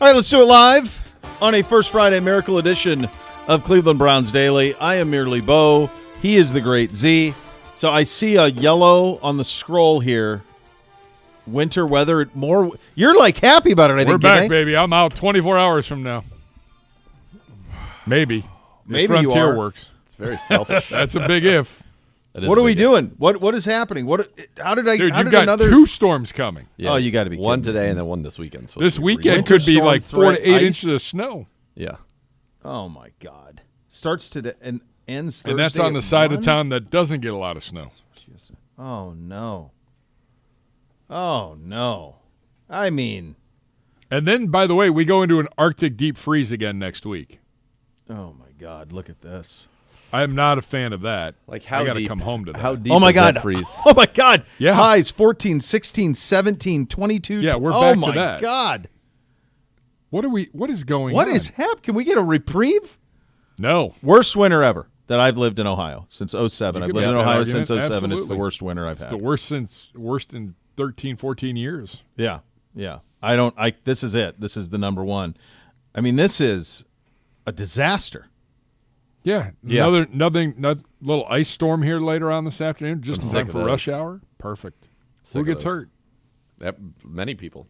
All right, let's do it live on a First Friday Miracle edition of Cleveland Browns Daily. I am merely Bo. He is the great Z. So I see a yellow on the scroll here. Winter weather. More. You're like happy about it, I think. We're back, baby. I'm out 24 hours from now. Maybe. Maybe if Frontier you are. works. It's very selfish. That's a big if. What are we doing? What is happening? How did I? Dude, how you've did got another? 2 storms coming. Yeah, Oh, you got to be one kidding today me. and then one this weekend. This weekend Winter could be storm like 4 threat, to 8 ice. inches of snow. Yeah. Oh my God! Starts today and ends Thursday. And that's on at the side 1? of town that doesn't get a lot of snow. Oh no! Oh no! I mean, And then, by the way, we go into an Arctic deep freeze again next week. oh my God! Look at this. I am not a fan of that. Like how I got to deep? come home to that. How deep Oh my does God! that freeze? Oh my God! Yeah. Highs 14, 16, 17, 22. Yeah, we're oh back to my that. God! What is going on? What is happening? Can we get a reprieve? No. Worst winter ever that I've lived in Ohio since 07. You I've could lived in make that Ohio argument. since 07. It's the Absolutely. worst winter I've It's had. the worst in 13, 14 years. Yeah. This is it. This is the number one. I mean, this is a disaster. Yeah. Yeah. Another little ice storm here later on this afternoon, just I'm in sick time of for those. rush hour. Perfect. Sick Who of gets those. hurt? Many people.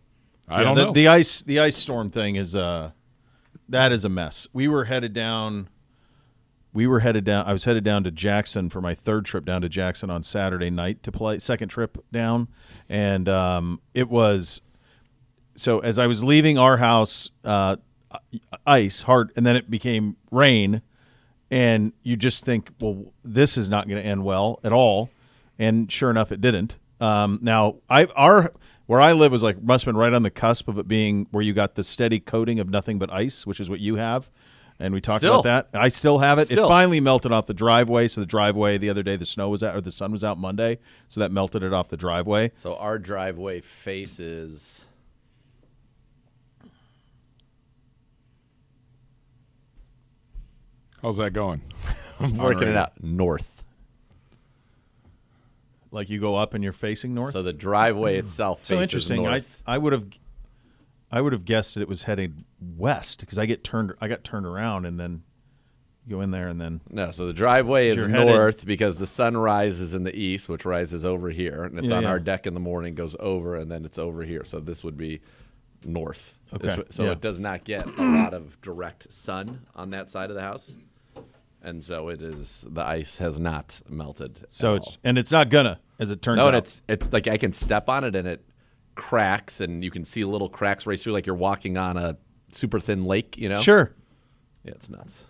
I don't know. The ice storm thing is that is a mess. I was headed down to Jackson for my third trip down to Jackson on Saturday night to play, second trip down, and it was so as I was leaving our house, ice hard, and then it became rain, and you just think, well, this is not going to end well at all, and sure enough, it didn't. Now where I live was must have been right on the cusp of it being where you got the steady coating of nothing but ice, which is what you have. And we talked Still. about that. I still have it. Still. It finally melted off the driveway. So the driveway the other day, the sun was out Monday. So that melted it off the driveway. So our driveway faces. How's that going? I'm working it out. North. Like you go up and you're facing north. So the driveway itself faces So interesting. north. I would have guessed that it was heading west because I got turned around and then go in there and then No, so the driveway is You're headed- north because the sun rises in the east, which rises over here, and it's Yeah, on yeah. our deck in the morning, goes over, and then it's over here. So this would be north. Okay, So yeah. it does not get a lot of direct sun on that side of the house, and so the ice has not melted. so at it's all. and it's not gonna as it turns no, out. and it's like I can step on it and it cracks, and you can see little cracks race through, like you're walking on a super thin lake. You know? Sure. Yeah, it's nuts.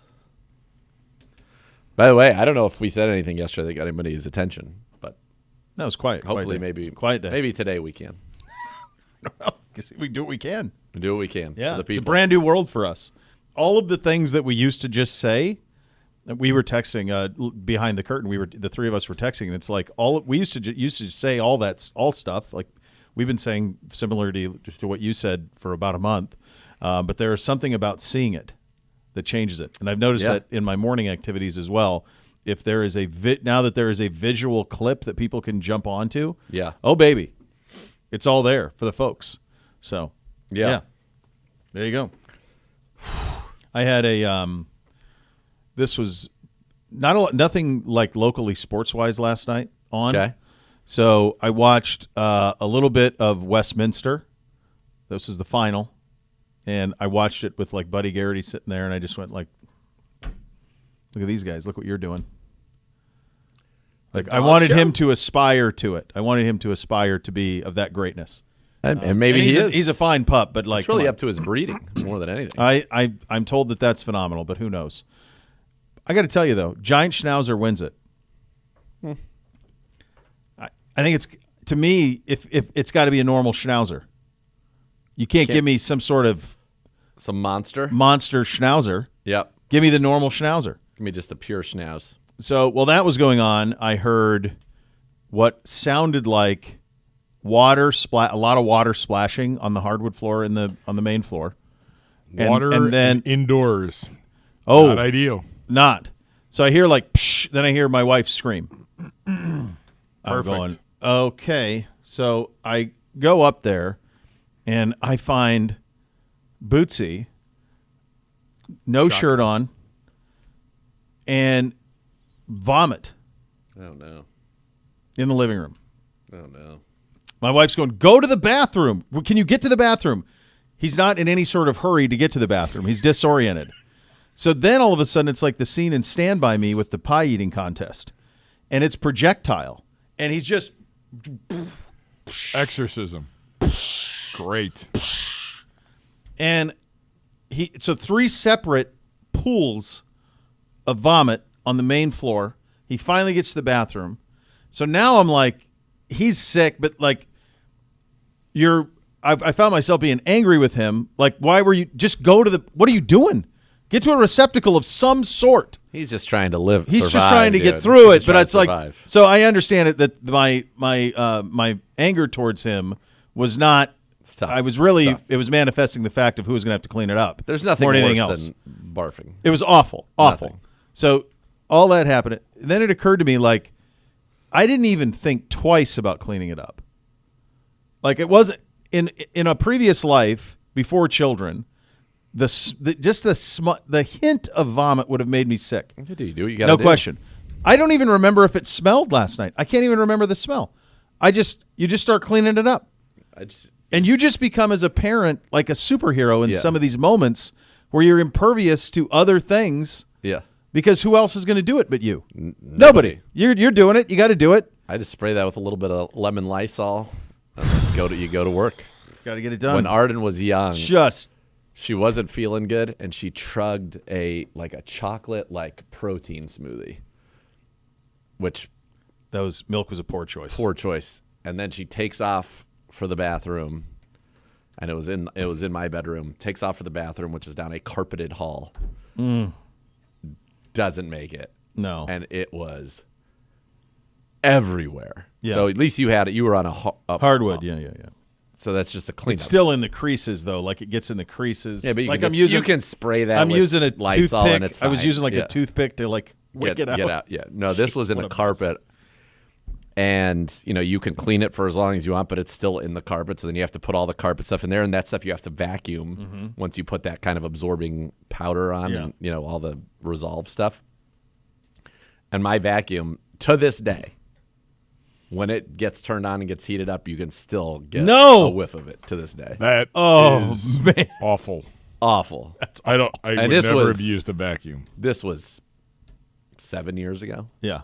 By the way, I don't know if we said anything yesterday that got anybody's attention, but That was quiet. hopefully quiet day. maybe today we can. We do what we can. We do what we can Yeah, for the it's a people. brand new world for us. All of the things that we used to just say, we were texting behind the curtain. The three of us were texting, and it's like we used to say all stuff like we've been saying similar to what you said for about a month. But there is something about seeing it that changes it, and I've noticed Yeah. that in my morning activities as well. If there is now that there is a visual clip that people can jump onto, Yeah. oh baby, it's all there for the folks. So Yeah. there you go. I had this was nothing like locally sports wise last night on. Okay. So I watched a little bit of Westminster. This was the final, and I watched it with Buddy Garrity sitting there, and I just went look at these guys. Look what you're doing. I wanted him to aspire to it. I wanted him to aspire to be of that greatness. And maybe And he is. He's a fine pup, but It's really up to his breeding more than anything. I'm told that that's phenomenal, but who knows? I got to tell you though, Giant Schnauzer wins it. I think it's, to me, if it's got to be a normal Schnauzer. You can't give me some sort of Some monster. monster Schnauzer. Yep. Give me the normal Schnauzer. Give me just a pure schnauz. So while that was going on, I heard what sounded like a lot of water splashing on the hardwood floor on the main floor. Water and then indoors. oh, Not ideal. not. So I hear psh, then I hear my wife scream. I'm Perfect. going, okay. So I go up there and I find Bootsy, no shirt on, and vomit Oh no. in the living room. Oh no. My wife's going, go to the bathroom. Well, can you get to the bathroom? He's not in any sort of hurry to get to the bathroom. He's disoriented. So then all of a sudden it's like the scene in Stand By Me with the pie eating contest. And it's projectile. And he's just Exorcism. Great. and so 3 separate pools of vomit on the main floor. He finally gets to the bathroom. So now I'm like, he's sick, but like I found myself being angry with him. Like, why were you just go to what are you doing? Get to a receptacle of some sort. He's just trying to live. He's survive, just trying to dude. get through He's it, but just it's trying like to survive. so I understand it that my anger towards him was not. tough. I was really Tough. it was manifesting the fact of who was going to have to clean it up. There's nothing more than anything worse else. than barfing. It was awful. Nothing. So all that happened. Then it occurred to me like I didn't even think twice about cleaning it up. Like it wasn't in a previous life before children. The hint of vomit would have made me sick. What do you do? You got No question. I don't even remember if it smelled last night. I can't even remember the smell. You just start cleaning it up. And you just become, as a parent, like a superhero in Yeah. some of these moments where you're impervious to other things Yeah. because who else is going to do it but you? Nobody. You're doing it. You got to do it. I just spray that with a little bit of lemon Lysol. And then you go to work. Got to get it done. When Arden was young, Just she wasn't feeling good, and she chugged a chocolate protein smoothie, which milk was a poor choice. poor choice. And then she takes off for the bathroom, and it was in my bedroom. Takes off for the bathroom, which is down a carpeted hall. Doesn't make it. No. And it was everywhere. Yeah. So at least you had it. You were on a Hardwood. Yeah. So that's just a cleanup. It's still in the creases though. Like it gets in the creases. Yeah, but you you can spray that. I'm with using a Lysol toothpick. and it's I was fine. using Yeah. a toothpick to wick it out. Get out. Yeah. No, this was in what a a mess. carpet. And, you can clean it for as long as you want, but it's still in the carpet. So then you have to put all the carpet stuff in there. And that stuff you have to vacuum once you put that kind of absorbing powder on Yeah. and, all the Resolve stuff. And my vacuum, to this day, when it gets turned on and gets heated up, you can still get a whiff of it to this day. That Oh, is man. awful. Awful. I would this never was- have used a vacuum. This was 7 years ago. Yeah.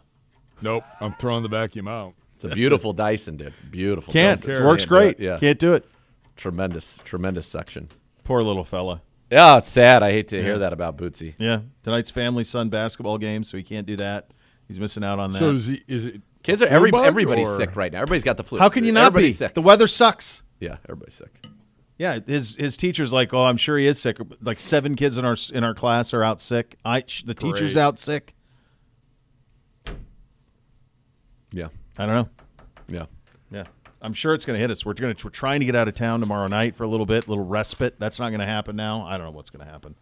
Nope. I'm throwing the vacuum out. It's a beautiful Dyson, dude. Beautiful. Can't. Dyson. It works Can't do it. great. Yeah. Can't do it. Tremendous section. Poor little fella. Yeah, it's sad. I hate to hear that about Bootsy. Yeah. Tonight's family son basketball game, so he can't do that. He's missing out on that. So is it Kids are flu bug, everybody's or- sick right now. Everybody's got the flu. How can you not be? Everybody's sick. The weather sucks. Yeah, everybody's sick. Yeah, his teacher's like, "Oh, I'm sure he is sick." Like 7 kids in our class are out sick. The teacher's Great. out sick. Yeah, I don't know. yeah. Yeah, I'm sure it's going to hit us. We're trying to get out of town tomorrow night for a little respite. That's not going to happen now. I don't know what's going to happen.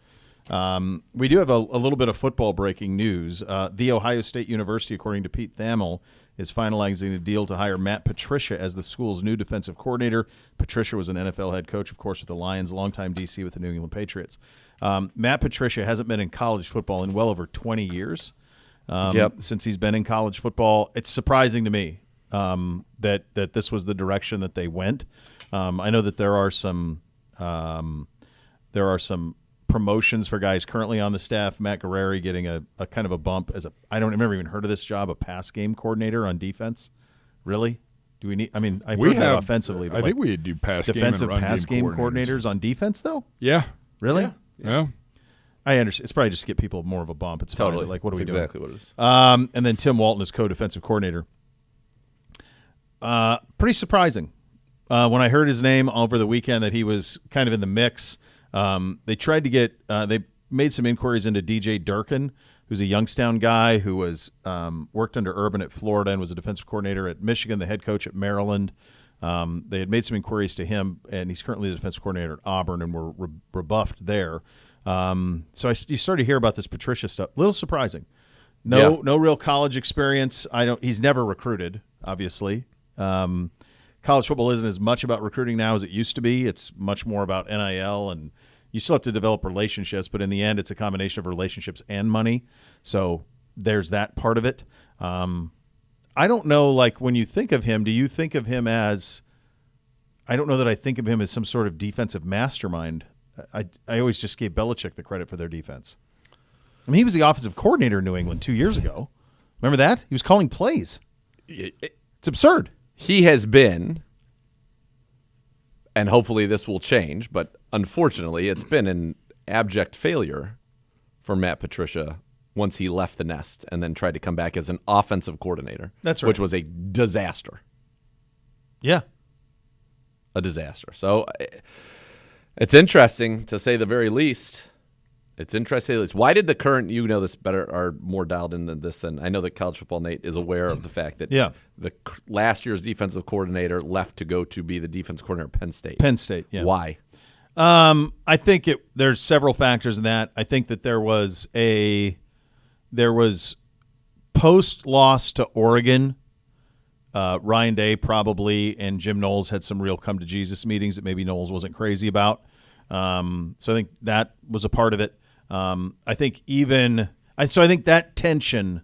We do have a little bit of football breaking news. The Ohio State University, according to Pete Thamel, is finalizing a deal to hire Matt Patricia as the school's new defensive coordinator. Patricia was an NFL head coach, of course, with the Lions, longtime DC with the New England Patriots. Matt Patricia hasn't been in college football in well over 20 years. Since he's been in college football, it's surprising to me that this was the direction that they went. I know that there are some promotions for guys currently on the staff. Matt Guerreri getting a kind of a bump as I've never even heard of this job, a pass game coordinator on defense. Really? Do we need? I mean, I've We heard that have offensively. But I think we do pass defensive game and run pass game coordinators. coordinators on defense, though. Yeah. Really? Yeah. I understand. It's probably just to get people more of a bump. It's fine, Totally. but, like, what are we That's doing? exactly what it is. And then Tim Walton is co-defensive coordinator. Pretty surprising. When I heard his name over the weekend that he was kind of in the mix, they tried to get they made some inquiries into DJ Durkin, who's a Youngstown guy who was worked under Urban at Florida and was a defensive coordinator at Michigan, the head coach at Maryland. They had made some inquiries to him, and he's currently the defensive coordinator at Auburn, and were rebuffed there. So you started to hear about this Patricia stuff. A little surprising. No real college experience. He's never recruited, obviously. College football isn't as much about recruiting now as it used to be. It's much more about NIL and you still have to develop relationships, but in the end, it's a combination of relationships and money. So there's that part of it. I don't know, like, when you think of him, do you think of him as – I don't know that I think of him as some sort of defensive mastermind. I always just gave Belichick the credit for their defense. I mean, he was the offensive coordinator in New England 2 years ago. Remember that? He was calling plays. It's absurd. He has been, and hopefully this will change, but unfortunately it's been an abject failure for Matt Patricia once he left the nest and then tried to come back as an offensive coordinator. That's right. Which was a disaster. Yeah. A disaster. So it's interesting to say the very least. It's interesting. Why did the current, you know this better, are more dialed in than this than I know that College Football Nate is aware of the fact that the last year's defensive coordinator left to go to be the defensive coordinator at Penn State. Penn State, yeah. Why? I think there's several factors in that. I think that there was post-loss to Oregon, Ryan Day probably and Jim Knowles had some real come-to-Jesus meetings that maybe Knowles wasn't crazy about. So I think that was a part of it. I think that tension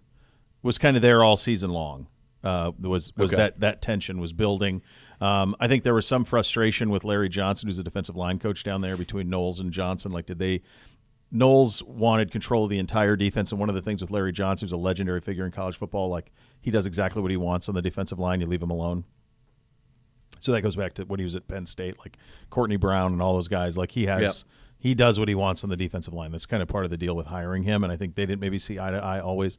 was kind of there all season long. That tension was building. I think there was some frustration with Larry Johnson, who's a defensive line coach down there, between Knowles and Johnson. Like, Knowles wanted control of the entire defense, and one of the things with Larry Johnson, who's a legendary figure in college football, like, he does exactly what he wants on the defensive line. You leave him alone. So that goes back to when he was at Penn State, like Courtney Brown and all those guys. Like, he does what he wants on the defensive line. That's kind of part of the deal with hiring him, and I think they didn't maybe see eye to eye always.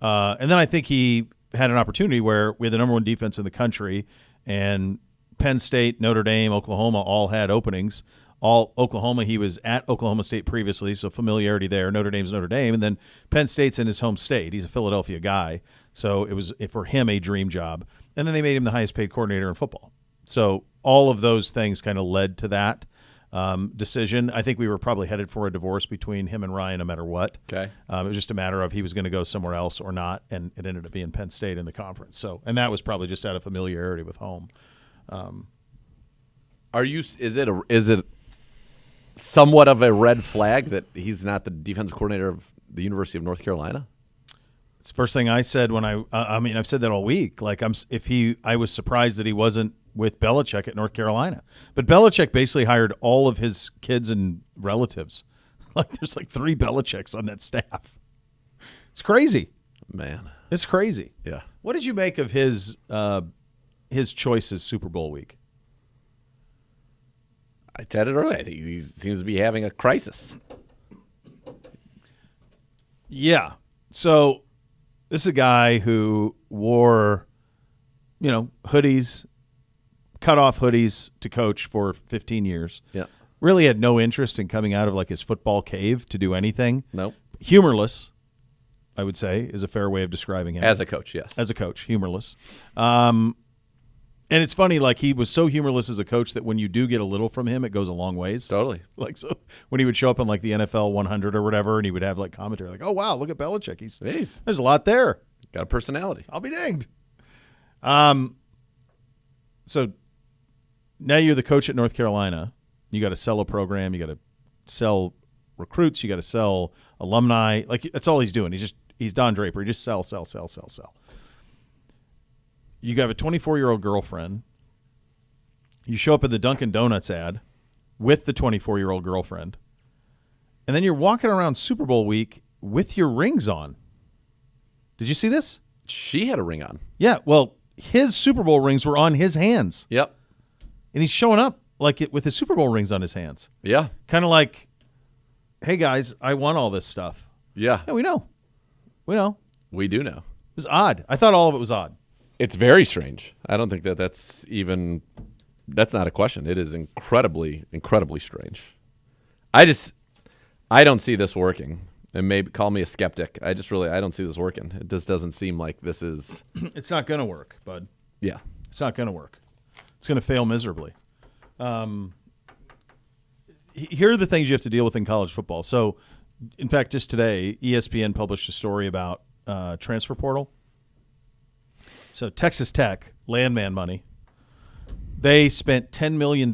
And then I think he had an opportunity where we had the number one defense in the country, and Penn State, Notre Dame, Oklahoma all had openings. Oklahoma, he was at Oklahoma State previously, so familiarity there. Notre Dame's Notre Dame, and then Penn State's in his home state. He's a Philadelphia guy, so it was for him a dream job. And then they made him the highest paid coordinator in football. So all of those things kind of led to that decision. I think we were probably headed for a divorce between him and Ryan no matter what. Okay. It was just a matter of he was going to go somewhere else or not, and it ended up being Penn State in the conference. So, and that was probably just out of familiarity with home. Is it somewhat of a red flag that he's not the defensive coordinator of the University of North Carolina? It's the first thing I said when I've said that all week. Like, I was surprised that he wasn't with Belichick at North Carolina. But Belichick basically hired all of his kids and relatives. Like, there's like 3 Belichicks on that staff. It's crazy. Man. It's crazy. Yeah. What did you make of his choices Super Bowl week? I said it earlier. I think he seems to be having a crisis. Yeah. So this is a guy who wore, hoodies, cut-off hoodies to coach for 15 years. Yeah. Really had no interest in coming out of like his football cave to do anything. Nope. Humorless, I would say, is a fair way of describing him. As a coach, yes. As a coach, humorless. And it's funny, like, he was so humorless as a coach that when you do get a little from him, it goes a long ways. Totally. Like, so when he would show up on like the NFL 100 or whatever, and he would have like commentary like, "Oh wow, look at Belichick. There's a lot there. Got a personality. I'll be danged." So now you're the coach at North Carolina. You got to sell a program. You got to sell recruits. You got to sell alumni. Like, that's all he's doing. He's Don Draper. He just sell. You have a 24-year-old girlfriend. You show up in the Dunkin' Donuts ad with the 24-year-old girlfriend. And then you're walking around Super Bowl week with your rings on. Did you see this? She had a ring on. Yeah, well, his Super Bowl rings were on his hands. Yep. And he's showing up like it with his Super Bowl rings on his hands. Yeah. Kind of like, "Hey, guys, I won all this stuff." Yeah. Yeah, we know. We do know. It was odd. I thought all of it was odd. It's very strange. I don't think that's not a question. It is incredibly, incredibly strange. I don't see this working. And maybe call me a skeptic. I don't see this working. It just doesn't seem like this is. It's not going to work, bud. Yeah. It's not going to work. It's going to fail miserably. Here are the things you have to deal with in college football. So, in fact, just today, ESPN published a story about transfer portal. So Texas Tech, landman money, they spent $10 million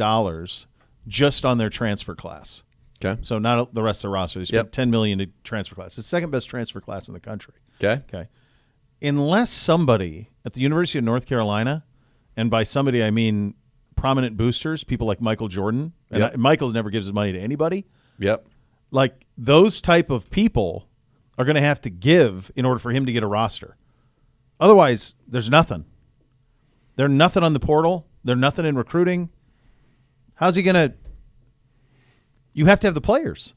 just on their transfer class. Okay. So not the rest of the roster. They spent Yep. $10 million to transfer class. It's the second best transfer class in the country. Okay. Okay. Unless somebody at the University of North Carolina, and by somebody I mean prominent boosters, people like Michael Jordan, and Yep. Michael's never gives his money to anybody. Yep. Like those type of people are going to have to give in order for him to get a roster. Otherwise, there's nothing. There's nothing on the portal. There's nothing in recruiting. How's he going to? You have to have the players.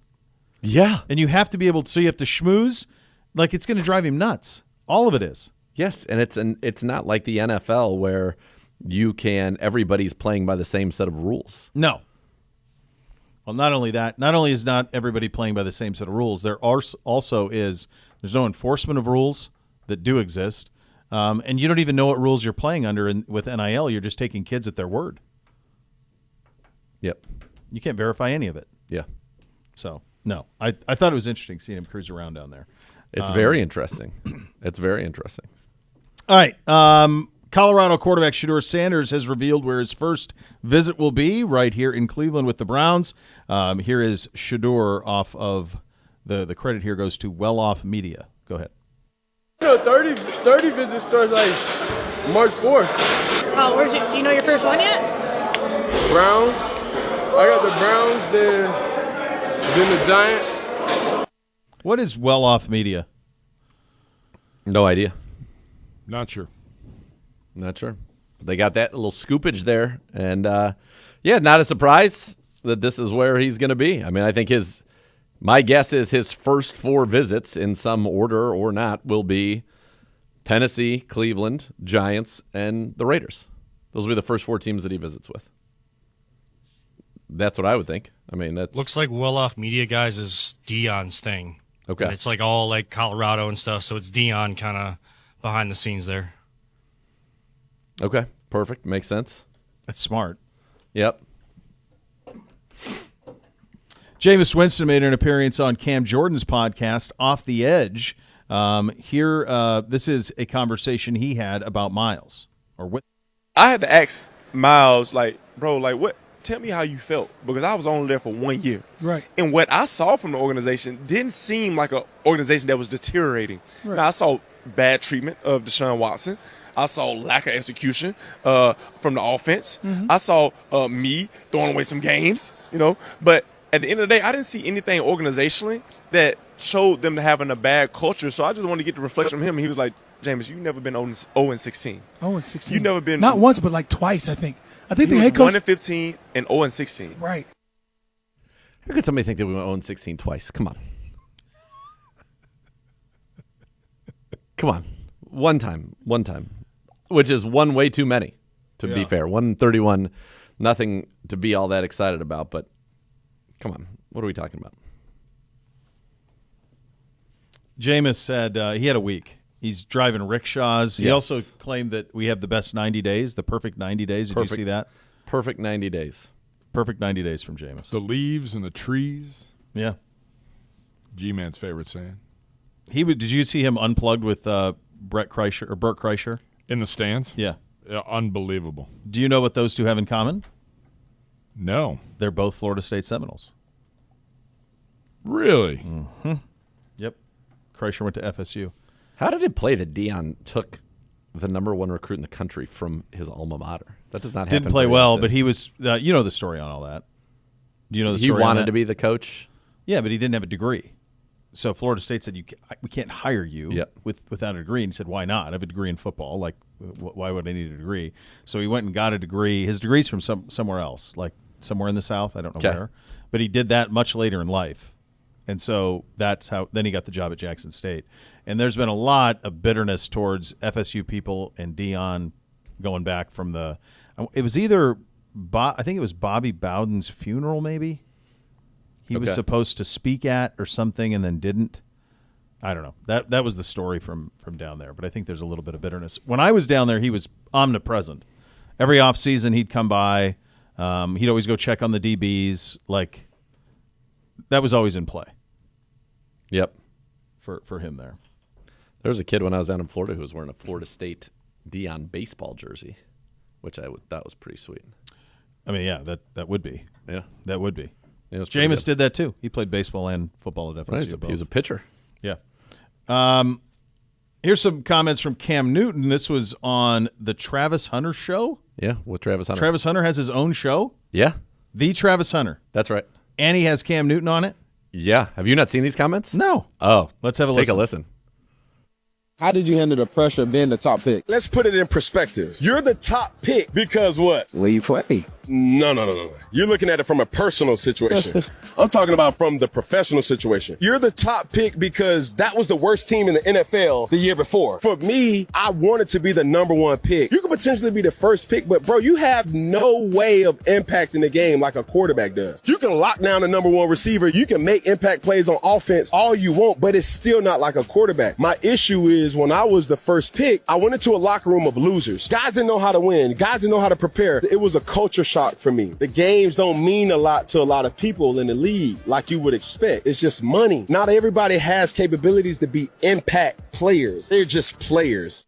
Yeah. And you have to be able to, so you have to schmooze. Like it's going to drive him nuts. All of it is. Yes, and it's not like the NFL where everybody's playing by the same set of rules. No. Well, not only that, not only is not everybody playing by the same set of rules, there's no enforcement of rules that do exist. And you don't even know what rules you're playing under with NIL. You're just taking kids at their word. Yep. You can't verify any of it. Yeah. So, no. I thought it was interesting seeing him cruise around down there. It's very interesting. It's very interesting. All right. Colorado quarterback Shedeur Sanders has revealed where his first visit will be, right here in Cleveland with the Browns. Here is Shedeur off of the credit here goes to Well Off Media. Go ahead. 30 visits starts like March 4th. Oh, do you know your first one yet? Browns. I got the Browns, then the Giants. What is Well Off Media? No idea. Not sure. Not sure. They got that little scoopage there. And, not a surprise that this is where he's going to be. I mean, I think my guess is his first 4 visits in some order or not will be Tennessee, Cleveland, Giants, and the Raiders. Those will be the first 4 teams that he visits with. That's what I would think. I mean, that's looks like Well Off Media guys is Dion's thing. okay. And it's like all like Colorado and stuff, so it's Dion kind of behind the scenes there. Okay, perfect. Makes sense. That's smart. Yep. Jameis Winston made an appearance on Cam Jordan's podcast, Off the Edge. This is a conversation he had about Miles. I had to ask Miles, bro, what? Tell me how you felt, because I was only there for 1 year. Right. And what I saw from the organization didn't seem like an organization that was deteriorating. Right. Now, I saw bad treatment of Deshaun Watson. I saw lack of execution from the offense. Mm-hmm. I saw me throwing away some games, But at the end of the day, I didn't see anything organizationally that showed them having a bad culture. So I just wanted to get the reflection from him. He was like, Jameis, you've never been 0-16. 0-16. You've never been. Not once, but like twice, I think. I think He the was head coach. 1-15 and 0-16. Right. How could somebody think that we went 0-16 twice? Come on. Come on. One time. Which is one way too many, to be fair. 131, nothing to be all that excited about, but come on. What are we talking about? Jameis said he had a week. He's driving rickshaws. He Yes. also claimed that we have the best 90 days, the perfect 90 days. Did you see that? Perfect 90 days. Perfect 90 days from Jameis. The leaves and the trees. Yeah. G-Man's favorite saying. Did you see him unplugged with Bert Kreischer? In the stands? Yeah. Unbelievable. Do you know what those two have in common? No. They're both Florida State Seminoles. Really? Yep. Kreischer went to FSU. How did it play that Dion took the number 1 recruit in the country from his alma mater? That does not happen. Didn't play very well, often. but he was you know the story on all that. Do you know the He story on wanted that? to be the coach. Yeah, but he didn't have a degree. So Florida State said, we can't hire you Yep. without a degree. And he said, why not? I have a degree in football. Like, why would I need a degree? So he went and got a degree. His degree's from somewhere else, like somewhere in the South. I don't know Okay. where. But he did that much later in life. And so that's how – then he got the job at Jackson State. And there's been a lot of bitterness towards FSU people and Dion going back from the – it was either I think it was Bobby Bowden's funeral maybe. He was Okay. supposed to speak at or something and then didn't. I don't know. That was the story from down there, but I think there's a little bit of bitterness. When I was down there, he was omnipresent. Every offseason, he'd come by. He'd always go check on the DBs. Like, that was always in play Yep. for him there. There was a kid when I was down in Florida who was wearing a Florida State Dion baseball jersey, which I thought was pretty sweet. I mean, yeah, that would be. Yeah. That would be. It was pretty Jameis good. did that too. He played baseball and football at FSU. Right, he was a pitcher. Yeah. Here's some comments from Cam Newton. This was on the Travis Hunter show. Yeah, with Travis Hunter. Travis Hunter has his own show. Yeah, The Travis Hunter. that's right. And he has Cam Newton on it? Yeah. Have you not seen these comments? No. Oh. Let's have a Take listen. a listen. How did you handle the pressure of being the top pick? Let's put it in perspective. You're the top pick because what? Where you play? No. You're looking at it from a personal situation. I'm talking about from the professional situation. You're the top pick because that was the worst team in the NFL the year before. For me, I wanted to be the number one pick. You could potentially be the first pick, but bro, you have no way of impacting the game like a quarterback does. You can lock down the number one receiver. You can make impact plays on offense all you want, but it's still not like a quarterback. My issue is when I was the first pick, I went into a locker room of losers. Guys didn't know how to win. Guys didn't know how to prepare. It was a culture shock for me. The games don't mean a lot to a lot of people in the league like you would expect. It's just money. Not everybody has capabilities to be impact players. They're just players.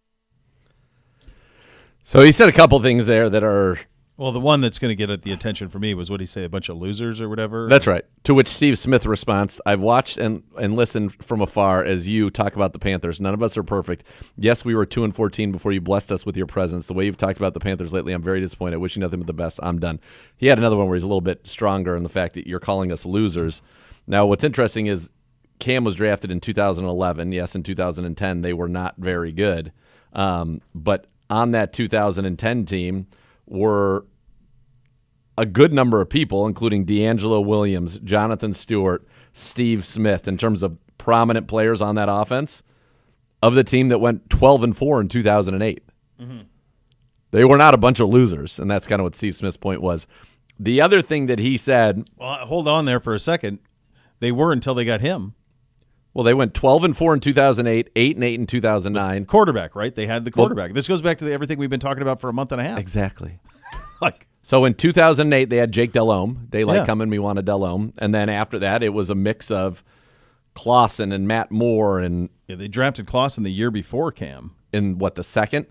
So he said a couple things there that are. Well, the one that's going to get at the attention for me was what did he say, a bunch of losers or whatever? That's right. To which Steve Smith responds, I've watched and listened from afar as you talk about the Panthers. None of us are perfect. Yes, we were 2-14 before you blessed us with your presence. The way you've talked about the Panthers lately, I'm very disappointed. Wish you nothing but the best. I'm done. He had another one where he's a little bit stronger in the fact that you're calling us losers. Now, what's interesting is Cam was drafted in 2011. Yes, in 2010, they were not very good. But on that 2010 team were a good number of people, including D'Angelo Williams, Jonathan Stewart, Steve Smith, in terms of prominent players on that offense, of the team that went 12-4 in 2008. Mm-hmm. They were not a bunch of losers, and that's kind of what Steve Smith's point was. The other thing that he said... Well, hold on there for a second. They were until they got him. Well, they went 12-4 in 2008, 8-8 in 2009. Quarterback, right? They had the quarterback. This goes back to everything we've been talking about for a month and a half. Exactly. Like... So in 2008, they had Jake Delhomme. Daylight coming, we wanted Delhomme. And then after that, it was a mix of Clausen and Matt Moore. And yeah, they drafted Clausen the year before Cam. In what, the second?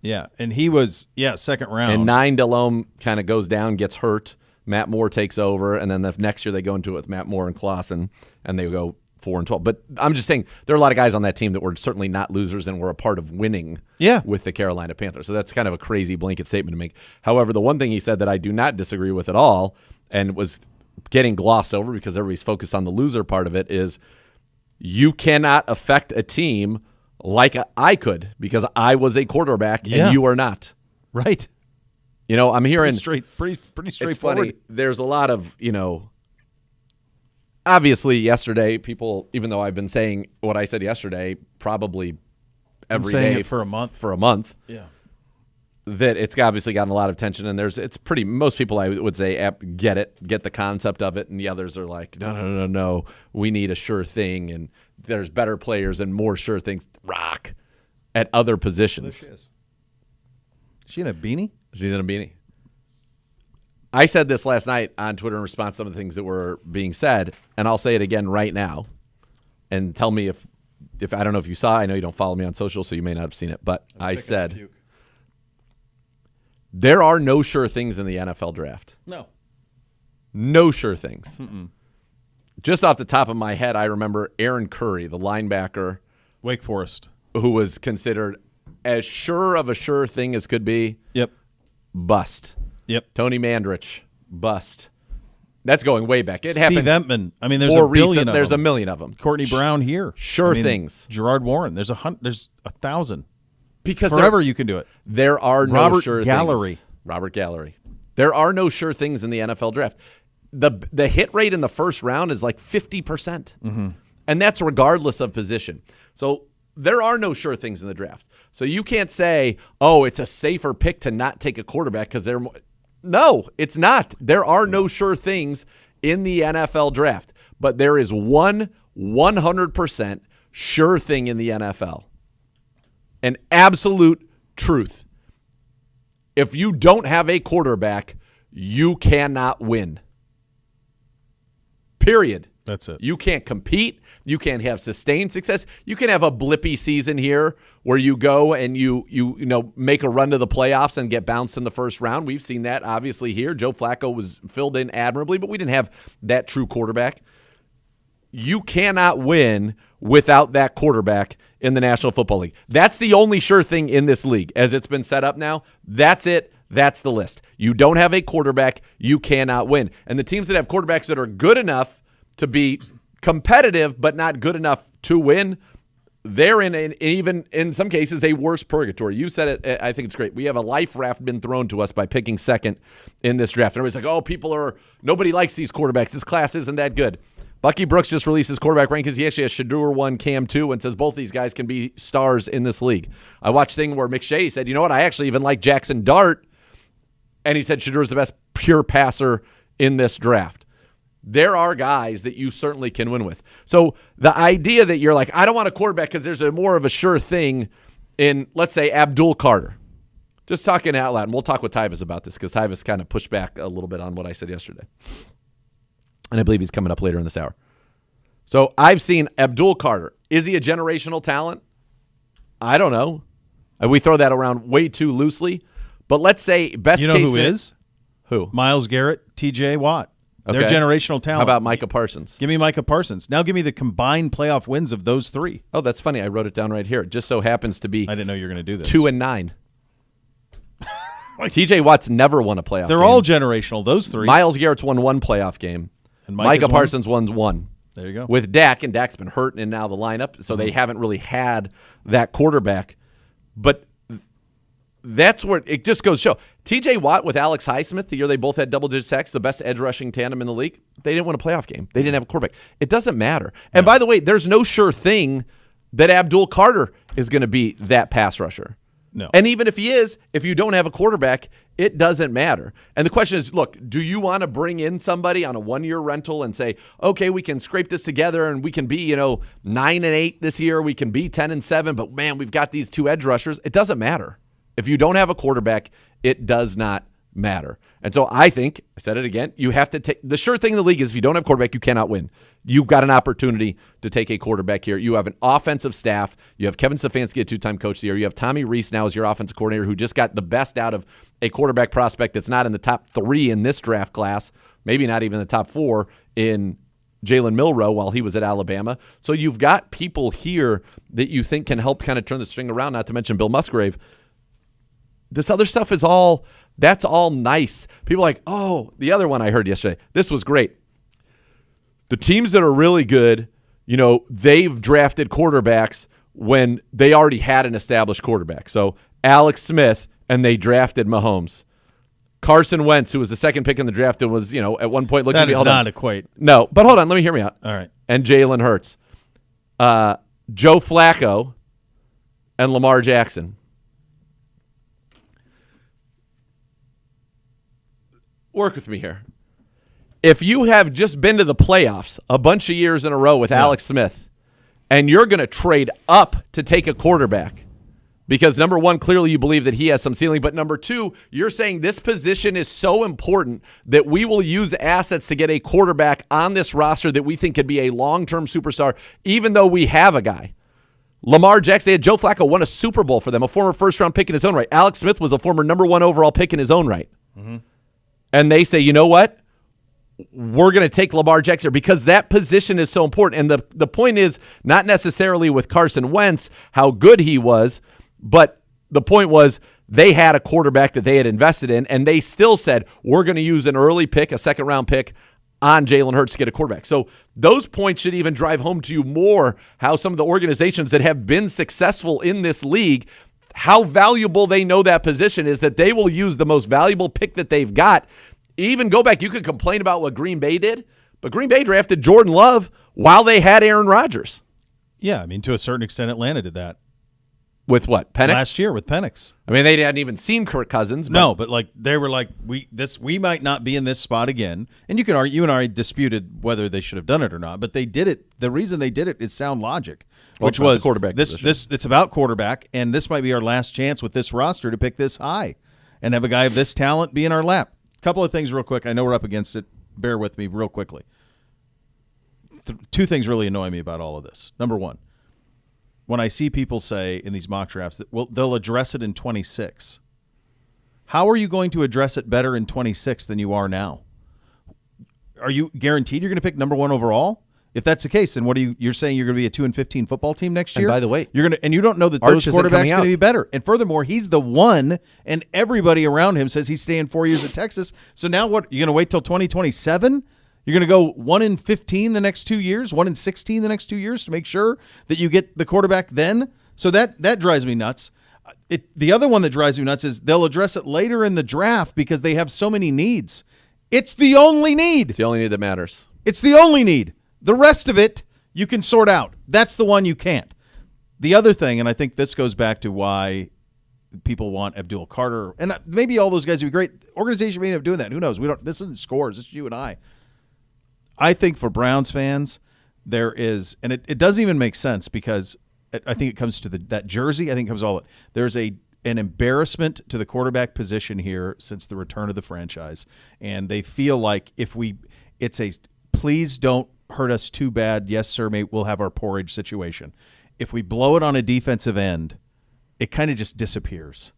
Yeah, and he was, second round. And 9, Delhomme kind of goes down, gets hurt. Matt Moore takes over. And then the next year they go into it with Matt Moore and Clausen, and they go 4-12. But I'm just saying there are a lot of guys on that team that were certainly not losers and were a part of winning with the Carolina Panthers. So that's kind of a crazy blanket statement to make. However, the one thing he said that I do not disagree with at all and was getting glossed over because everybody's focused on the loser part of it is you cannot affect a team like I could because I was a quarterback and you are not. Right. You know, I'm hearing pretty straightforward. It's funny. There's a lot of, obviously, yesterday, people, even though I've been saying what I said yesterday, probably every day for a month. That it's obviously gotten a lot of attention, and most people I would say get the concept of it, and the others are like, no, we need a sure thing, and there's better players and more sure things. Rock at other positions. There she is. Is she in a beanie? She's in a beanie. I said this last night on Twitter in response to some of the things that were being said, and I'll say it again right now. And tell me if I don't know if you saw. I know you don't follow me on social, so you may not have seen it. But I said there are no sure things in the NFL draft. No sure things. Mm-mm. Just off the top of my head, I remember Aaron Curry, the linebacker, Wake Forest, who was considered as sure of a sure thing as could be. Yep. Bust. Yep. Tony Mandrich, bust. That's going way back. It happens. Steve Entman. I mean, there's a billion of There's them. a million of them. Courtney Brown here. Sure things. Gerard Warren. There's 1,000. Because forever you can do it. There are no sure Gallery. things. Robert Gallery. There are no sure things in the NFL draft. The hit rate in the first round is like 50%. Mm-hmm. And that's regardless of position. So there are no sure things in the draft. So you can't say, oh, it's a safer pick to not take a quarterback because they're more. No, it's not. There are no sure things in the NFL draft, but there is one 100% sure thing in the NFL. An absolute truth. If you don't have a quarterback, you cannot win. Period. That's it. You can't compete. You can't have sustained success. You can have a blippy season here where you go and you make a run to the playoffs and get bounced in the first round. We've seen that obviously here. Joe Flacco was filled in admirably, but we didn't have that true quarterback. You cannot win without that quarterback in the National Football League. That's the only sure thing in this league as it's been set up now. That's it. That's the list. You don't have a quarterback, you cannot win. And the teams that have quarterbacks that are good enough to be competitive but not good enough to win, they're even in some cases a worse purgatory. You said it. I think it's great. We have a life raft been thrown to us by picking second in this draft. And everybody's like, nobody likes these quarterbacks. This class isn't that good. Bucky Brooks just released his quarterback rankings. He actually has Shedeur 1, Cam 2, and says both these guys can be stars in this league. I watched a thing where McShay said, you know what, I actually even like Jackson Dart, and he said Shedeur is the best pure passer in this draft. There are guys that you certainly can win with. So the idea that you're like, I don't want a quarterback because there's more of a sure thing in, let's say, Abdul Carter. Just talking out loud, and we'll talk with Tyvis about this because Tyvis kind of pushed back a little bit on what I said yesterday. And I believe he's coming up later in this hour. So I've seen Abdul Carter. Is he a generational talent? I don't know. We throw that around way too loosely. But let's say best case. You know who is? Who? Myles Garrett, T.J. Watt. Okay. They're generational talent. How about Micah Parsons? Give me Micah Parsons. Now give me the combined playoff wins of those three. Oh, that's funny. I wrote it down right here. It just so happens to be I didn't know you were going to do this. 2-9. T.J. Watt's never won a playoff They're game. all generational, those three. Myles Garrett's won one playoff game. And Micah Parsons won one. There you go. With Dak, and Dak's been hurt in now the lineup, so they haven't really had that quarterback. But that's where it just goes to show. T.J. Watt with Alex Highsmith, the year they both had double-digit sacks, the best edge rushing tandem in the league, they didn't win a playoff game. They didn't have a quarterback. It doesn't matter. And by the way, there's no sure thing that Abdul Carter is going to be that pass rusher. No. And even if he is, if you don't have a quarterback, it doesn't matter. And the question is, look, do you want to bring in somebody on a one-year rental and say, okay, we can scrape this together and we can be, 9-8 this year, we can be 10-7, but man, we've got these two edge rushers. It doesn't matter. If you don't have a quarterback, it does not matter. And so I think, I said it again, you have to take the sure thing in the league is if you don't have a quarterback, you cannot win. You've got an opportunity to take a quarterback here. You have an offensive staff. You have Kevin Stefanski, a two-time coach of the year. You have Tommy Rees now as your offensive coordinator who just got the best out of a quarterback prospect that's not in the top 3 in this draft class, maybe not even the top 4 in Jalen Milroe while he was at Alabama. So you've got people here that you think can help kind of turn the string around, not to mention Bill Musgrave. This other stuff is that's all nice. People are like, oh, the other one I heard yesterday. This was great. The teams that are really good, they've drafted quarterbacks when they already had an established quarterback. So Alex Smith, and they drafted Mahomes. Carson Wentz, who was the second pick in the draft and was, at one point looking that at me. That does not equate. No, but hold on. Let me hear me out. All right. And Jalen Hurts. Joe Flacco and Lamar Jackson. Work with me here. If you have just been to the playoffs a bunch of years in a row with Alex Smith, and you're going to trade up to take a quarterback, because number one, clearly you believe that he has some ceiling, but number two, you're saying this position is so important that we will use assets to get a quarterback on this roster that we think could be a long-term superstar, even though we have a guy. Lamar Jackson, they had Joe Flacco won a Super Bowl for them, a former first-round pick in his own right. Alex Smith was a former number 1 overall pick in his own right. Mm-hmm. And they say, you know what? We're going to take Lamar Jackson because that position is so important. And the point is not necessarily with Carson Wentz, how good he was, but the point was they had a quarterback that they had invested in, and they still said, we're going to use an early pick, a second-round pick, on Jalen Hurts to get a quarterback. So those points should even drive home to you more how some of the organizations that have been successful in this league, how valuable they know that position is, that they will use the most valuable pick that they've got. Even go back, you could complain about what Green Bay did, but Green Bay drafted Jordan Love while they had Aaron Rodgers. Yeah, to a certain extent, Atlanta did that. With what? Penix? Last year with Penix. I mean, they hadn't even seen Kirk Cousins. No, but they were like, we might not be in this spot again. And you and I disputed whether they should have done it or not, but they did it. The reason they did it is sound logic, which was quarterback this. It's about quarterback, and this might be our last chance with this roster to pick this high and have a guy of this talent be in our lap. A couple of things real quick. I know we're up against it. Bear with me real quickly. two things really annoy me about all of this. Number one, when I see people say in these mock drafts that they'll address it in 26. How are you going to address it better in 26 than you are now? Are you guaranteed you're going to pick number 1 overall? If that's the case, then you're saying you're going to be a 2-15 football team next year? And by the way, you don't know that Arch those isn't quarterbacks coming are going to out. be better. And furthermore, he's the one, and everybody around him says he's staying 4 years at Texas. So now what? You're going to wait till 2027? You're going to go 1-15 the next 2 years, 1-16 the next 2 years to make sure that you get the quarterback then? So that drives me nuts. The other one that drives me nuts is they'll address it later in the draft because they have so many needs. It's the only need. It's the only need that matters. It's the only need. The rest of it you can sort out. That's the one you can't. The other thing, and I think this goes back to why people want Abdul Carter, and maybe all those guys would be great. Organization may end up doing that. Who knows? This isn't scores. This is you and I. I think for Browns fans, there is, and it doesn't even make sense because I think it comes to that jersey. I think it comes all. There's an embarrassment to the quarterback position here since the return of the franchise, and they feel like it's a please don't hurt us too bad. Yes, sir, mate, we'll have our porridge situation. If we blow it on a defensive end, it kind of just disappears.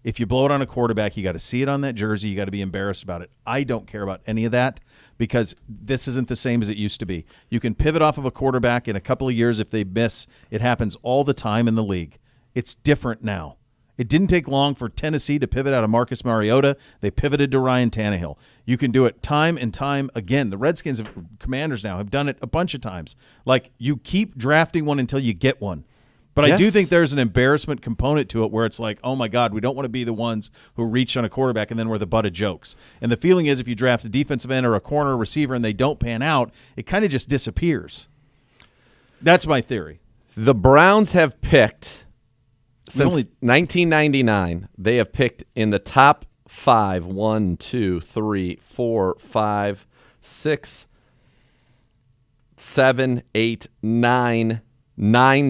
If you blow it on a quarterback, you got to see it on that jersey. You got to be embarrassed about it. I don't care about any of that because this isn't the same as it used to be. You can pivot off of a quarterback in a couple of years if they miss. It happens all the time in the league. It's different now. It didn't take long for Tennessee to pivot out of Marcus Mariota. They pivoted to Ryan Tannehill. You can do it time and time again. The Redskins Commanders now have done it a bunch of times. Like, you keep drafting one until you get one. But I do think there's an embarrassment component to it where it's like, oh, my God, we don't want to be the ones who reach on a quarterback and then we're the butt of jokes. And the feeling is if you draft a defensive end or a corner or receiver and they don't pan out, it kind of just disappears. That's my theory. The Browns have picked since 1999. They have picked in the top 5, 1, 2, 3, 4, 5, 6, 7, 8, 9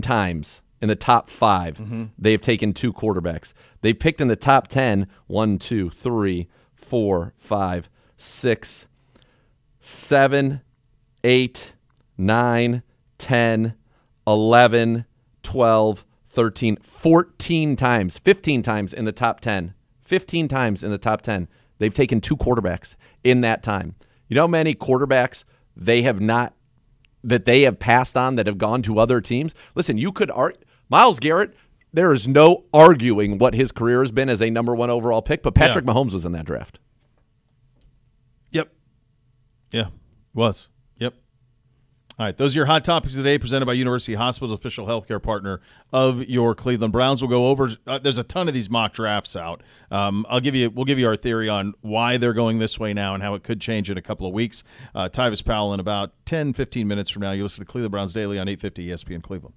times. In the top 5, they've taken 2 quarterbacks. They picked in the top 10, 1, 2, 3, 4, 5, 6, 7, 8, 9, 10, 11, 12, 13, 14 times, 15 times in the top 10. 15 times in the top 10. They've taken 2 quarterbacks in that time. You know how many quarterbacks they have passed on that have gone to other teams? Listen, you could argue Myles Garrett, there is no arguing what his career has been as a number 1 overall pick, but Patrick Mahomes was in that draft. Yep. Yeah, was. Yep. All right, those are your hot topics of the day presented by University Hospital's official healthcare partner of your Cleveland Browns. We'll go over there's a ton of these mock drafts out. We'll give you our theory on why they're going this way now and how it could change in a couple of weeks. Tyvis Powell in about 10-15 minutes from now. You listen to Cleveland Browns Daily on 850 ESPN Cleveland.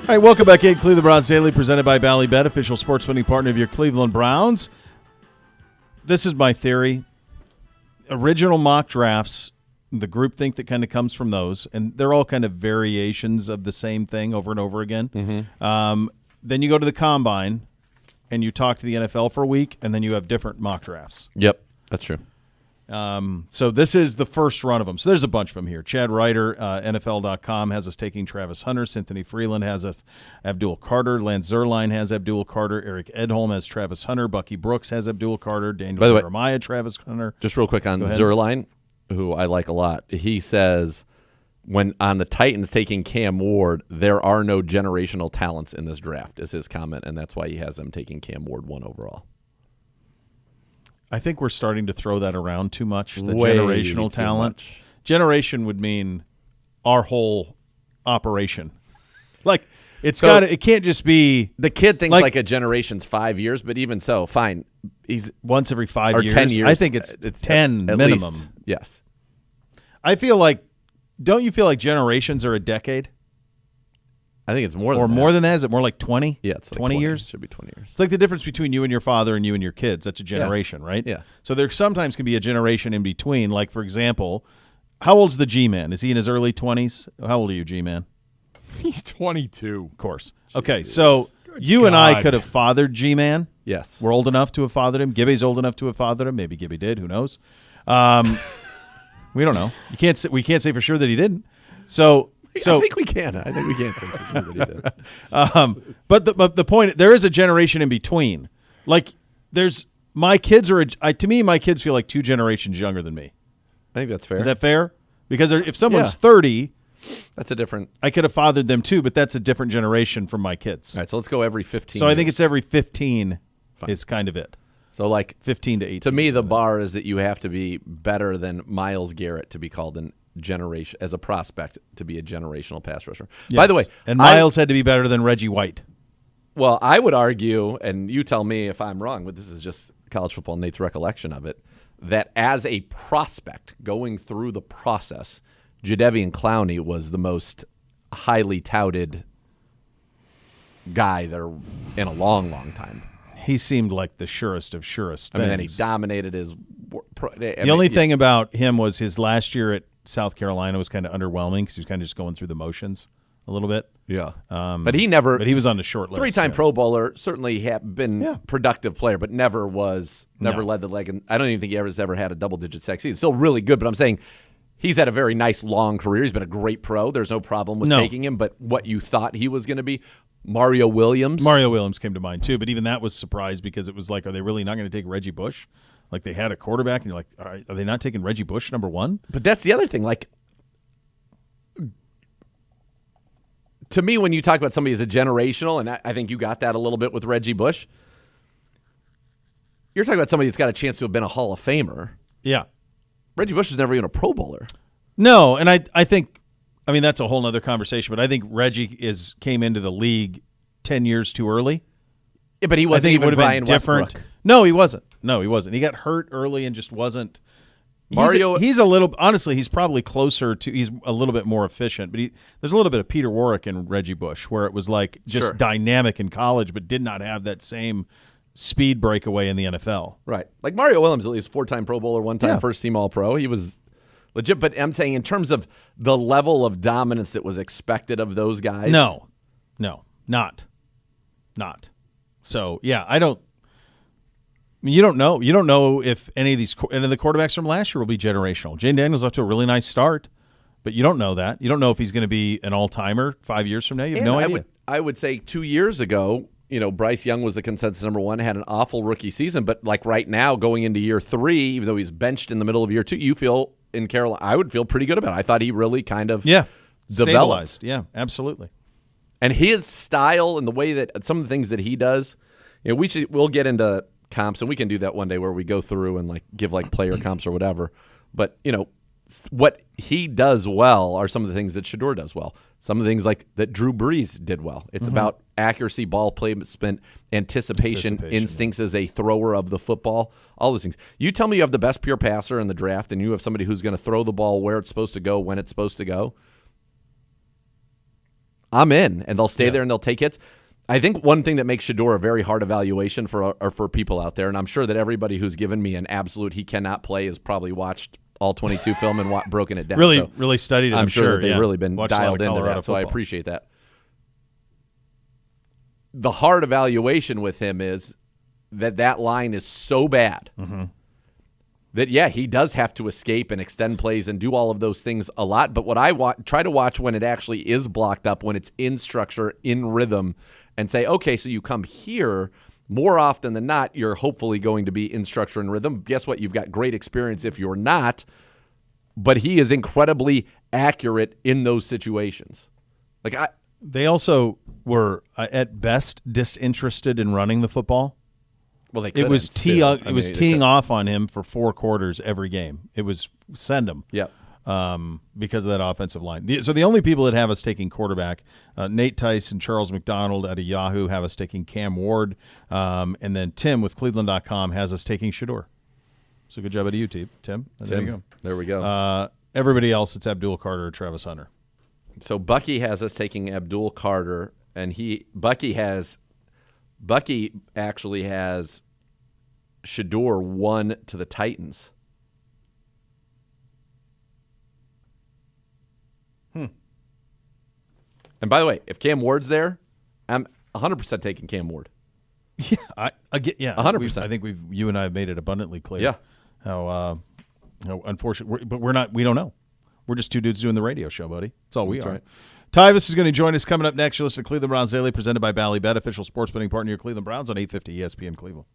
All right, welcome back in Cleveland Browns Daily, presented by Ballybet, official sports betting partner of your Cleveland Browns. This is my theory. Original mock drafts, the groupthink that kind of comes from those, and they're all kind of variations of the same thing over and over again. Then you go to the Combine, and you talk to the NFL for a week, and then you have different mock drafts. Yep, that's true. So this is the first run of them. So there's a bunch of them here. Chad Ryder, NFL.com, has us taking Travis Hunter. Cynthia Freeland has us Abdul Carter. Lance Zierlein has Abdul Carter. Eric Edholm has Travis Hunter. Bucky Brooks has Abdul Carter. Daniel Jeremiah, Travis Hunter. Just real quick on Zierlein, who I like a lot. He says when on the Titans taking Cam Ward, there are no generational talents in this draft, is his comment, and that's why he has them taking Cam Ward 1 overall. I think we're starting to throw that around too much, the Way generational too talent. much. Generation would mean our whole operation. Like, it can't just be the kid thinks like a generation's 5 years, but even so, fine. He's once every 5 years. 10 years. I think it's 10 at minimum. least. Yes. I feel like, don't you feel like generations are a decade? I think it's more than or that. more than that? Is it more like 20? Yeah, it's like 20 years? It should be 20 years. It's like the difference between you and your father and you and your kids. That's a generation, right? Yeah. So there sometimes can be a generation in between. Like, for example, how old's the G-Man? Is he in his early 20s? How old are you, G-Man? He's 22. Of course. Okay, so you and I could have fathered G-Man. Yes. We're old enough to have fathered him. Gibby's old enough to have fathered him. Maybe Gibby did. Who knows? We don't know. We can't say for sure that he didn't. So I think we can. I think we can say for sure that he did. But the point, there is a generation in between. Like, there's my kids are to me, my kids feel like 2 generations younger than me. I think that's fair. Is that fair? Because if someone's 30, that's a different. I could have fathered them too, but that's a different generation from my kids. All right, so let's go every 15. So years. I think it's every 15 is kind of it. So like 15 to 18. To me, the bar is that you have to be better than Myles Garrett to be called an generation as a prospect to be a generational pass rusher. Yes. By the way, and Myles had to be better than Reggie White. Well, I would argue, and you tell me if I'm wrong, but this is just college football Nate's recollection of it, that as a prospect going through the process, Jadeveon Clowney was the most highly touted guy there in a long, long time. He seemed like the surest of surest things. I mean, and he dominated his. The only thing about him was his last year at South Carolina was kind of underwhelming because he was kind of just going through the motions a little bit. Yeah, but he never. But he was on the short list. 3-time Pro Bowler, certainly been productive player, but never led the leg. And I don't even think he ever had a double-digit sack season. Still really good, but I'm saying he's had a very nice long career. He's been a great pro. There's no problem with taking him. But what you thought he was going to be, Mario Williams came to mind too. But even that was surprised because it was like, are they really not going to take Reggie Bush? Like they had a quarterback, and you're like, all right, are they not taking Reggie Bush number 1? But that's the other thing. Like, to me, when you talk about somebody as a generational, and I think you got that a little bit with Reggie Bush, you're talking about somebody that's got a chance to have been a Hall of Famer. Yeah. Reggie Bush was never even a Pro Bowler. No, and I think, I mean, that's a whole other conversation, but I think Reggie came into the league 10 years too early. Yeah, but he wasn't even Brian Westbrook. No, he wasn't. He got hurt early and just wasn't. He's a little, honestly, he's probably closer to, he's a little bit more efficient, but there's a little bit of Peter Warwick in Reggie Bush where it was like just dynamic in college, but did not have that same speed breakaway in the NFL. Right. Like Mario Williams, at least 4-time Pro Bowler, 1-time first-team All-Pro. He was legit, but I'm saying in terms of the level of dominance that was expected of those guys. No, not. So, yeah, you don't know. You don't know if any of these and the quarterbacks from last year will be generational. Jane Daniels off to a really nice start, but you don't know that. You don't know if he's going to be an all-timer 5 years from now. You have no idea. I would say 2 years ago, Bryce Young was the consensus number 1, had an awful rookie season, but like right now going into year 3, even though he's benched in the middle of year 2, you feel in Carolina, I would feel pretty good about it. I thought he really kind of developed. Stabilized. Yeah, absolutely. And his style and the way that some of the things that he does, we'll get into comps, and we can do that one day where we go through and like give like player comps or whatever. But what he does well are some of the things that Shedeur does well. Some of the things like that Drew Brees did well. It's about accuracy, ball placement, anticipation, instincts as a thrower of the football, all those things. You tell me you have the best pure passer in the draft, and you have somebody who's going to throw the ball where it's supposed to go, when it's supposed to go. I'm in, and they'll stay there and they'll take hits. I think one thing that makes Shador a very hard evaluation for people out there, and I'm sure that everybody who's given me an absolute he cannot play has probably watched all 22 film and broken it down. Really studied it. I'm sure that they've really been Watched dialed into Colorado that, so I football. appreciate that. The hard evaluation with him is that line is so bad that, he does have to escape and extend plays and do all of those things a lot. But what I try to watch when it actually is blocked up, when it's in structure, in rhythm, and say, okay, so you come here, more often than not, you're hopefully going to be in structure and rhythm. Guess what? You've got great experience if you're not, but he is incredibly accurate in those situations. They also were, at best, disinterested in running the football. Well, it was teeing off on him for 4 quarters every game. It was send him. Yep. Because of that offensive line. So the only people that have us taking quarterback, Nate Tice and Charles McDonald out of Yahoo have us taking Cam Ward, and then Tim with Cleveland.com has us taking Shador. So good job out of you, Tim. There you go. There we go. Everybody else, it's Abdul Carter or Travis Hunter. So Bucky has us taking Abdul Carter, and Bucky actually has Shador 1 to the Titans. And by the way, if Cam Ward's there, I'm 100% taking Cam Ward. Yeah, I get. Yeah, 100%. I think you and I have made it abundantly clear. Yeah. How unfortunate, but we're not. We don't know. We're just two dudes doing the radio show, buddy. That's all we are. Right. Tyvis is going to join us coming up next. You'll listen to Cleveland Browns Daily, presented by Ballybet, official sports betting partner of your Cleveland Browns on 850 ESPN Cleveland.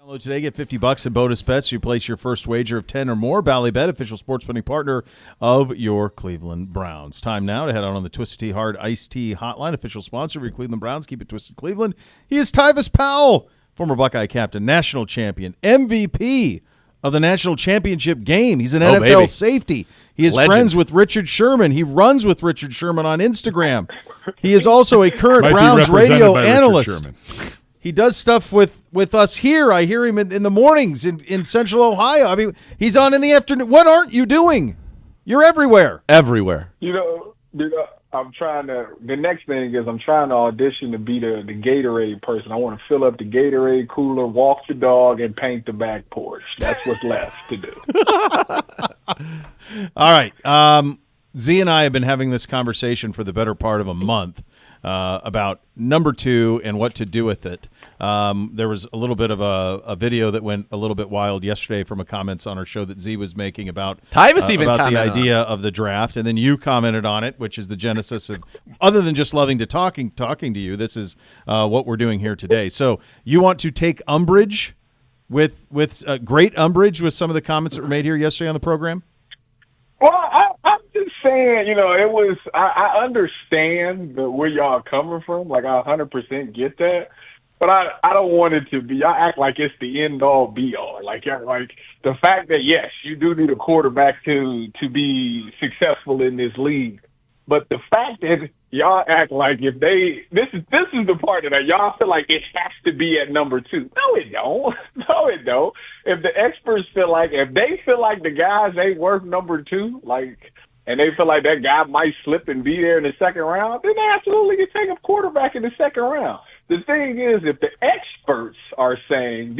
Download today, get $50 in bonus bets. You place your first wager of 10 or more. Ballybet, official sports betting partner of your Cleveland Browns. Time now to head on the Twisted Tea Hard Iced Tea Hotline, official sponsor of your Cleveland Browns. Keep it twisted, Cleveland. He is Tyvis Powell, former Buckeye captain, national champion, MVP of the national championship game. He's an NFL baby. Safety. He is Legend. friends with Richard Sherman. He runs with Richard Sherman on Instagram. He is also a current Might be Browns represented radio by Richard analyst. Sherman. He does stuff with us here. I hear him in the mornings in Central Ohio. I mean, he's on in the afternoon. What aren't you doing? You're everywhere. Everywhere. I'm trying to. The next thing is I'm trying to audition to be the Gatorade person. I want to fill up the Gatorade cooler, walk the dog, and paint the back porch. That's what's left to do. All right. Z and I have been having this conversation for the better part of a month about number 2 and what to do with it. There was a little bit of a video that went a little bit wild yesterday from a comments on our show that Z was making about Tyvis even about the commented idea of the draft, and then you commented on it, which is the genesis of, other than just loving to talking to you, this is what we're doing here today. So you want to take umbrage with great umbrage with some of the comments that were made here yesterday on the program? Well, I'm just saying, it was. I understand where y'all are coming from. Like, I 100% get that. But I don't want it to be. I act like it's the end all be all. Like the fact that yes, you do need a quarterback to be successful in this league. But the fact that y'all act like if this is the part that y'all feel like it has to be at number 2. No, it don't. No, it don't. If the experts if they feel like the guys ain't worth number 2, and they feel like that guy might slip and be there in the second round, then they absolutely can take a quarterback in the second round. The thing is, if the experts are saying,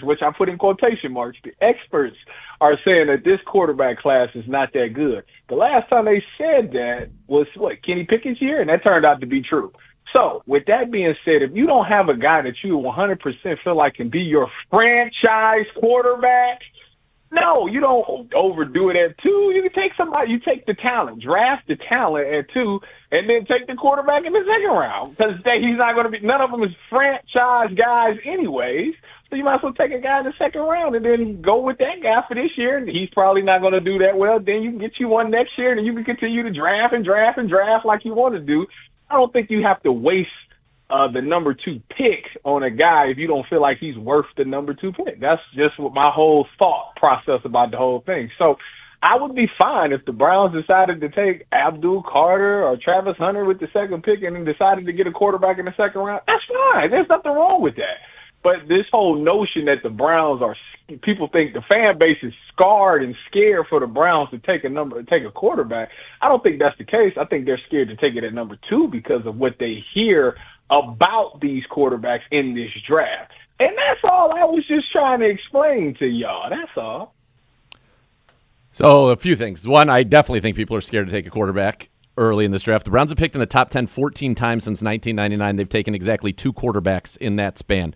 which I put in quotation marks, the experts are saying that this quarterback class is not that good. The last time they said that was, Kenny Pickett's year, and that turned out to be true. So, with that being said, if you don't have a guy that you 100% feel like can be your franchise quarterback, no, you don't overdo it at 2. You can take somebody, you take the talent, draft the talent at 2, and then take the quarterback in the second round. Because he's not going to be, none of them is franchise guys anyways. So you might as well take a guy in the second round and then go with that guy for this year. And he's probably not going to do that well. Then you can get you one next year, and you can continue to draft and draft and draft like you want to do. I don't think you have to waste the number 2 pick on a guy if you don't feel like he's worth the number 2 pick. That's just what my whole thought process about the whole thing. So I would be fine if the Browns decided to take Abdul Carter or Travis Hunter with the second pick and then decided to get a quarterback in the second round. That's fine. There's nothing wrong with that. But this whole notion that the Browns people think the fan base is scarred and scared for the Browns to take a quarterback. I don't think that's the case. I think they're scared to take it at number 2 because of what they hear about these quarterbacks in this draft. And that's all I was just trying to explain to y'all. That's all. So a few things. One, I definitely think people are scared to take a quarterback early in this draft. The Browns have picked in the top 10 14 times since 1999. They've taken exactly 2 quarterbacks in that span.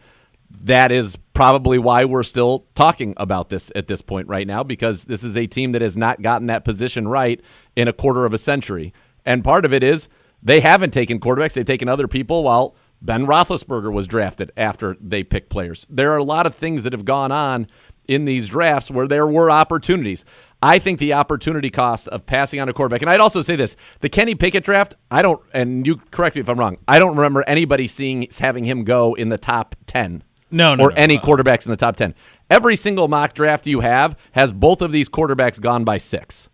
That is probably why we're still talking about this at this point right now, because this is a team that has not gotten that position right in a quarter of a century. And part of it is they haven't taken quarterbacks. They've taken other people while Ben Roethlisberger was drafted after they picked players. There are a lot of things that have gone on in these drafts where there were opportunities. I think the opportunity cost of passing on a quarterback, and I'd also say this, the Kenny Pickett draft, and you correct me if I'm wrong, I don't remember anybody having him go in the top 10. No, Any quarterbacks in the top 10. Every single mock draft you have has both of these quarterbacks gone by 6.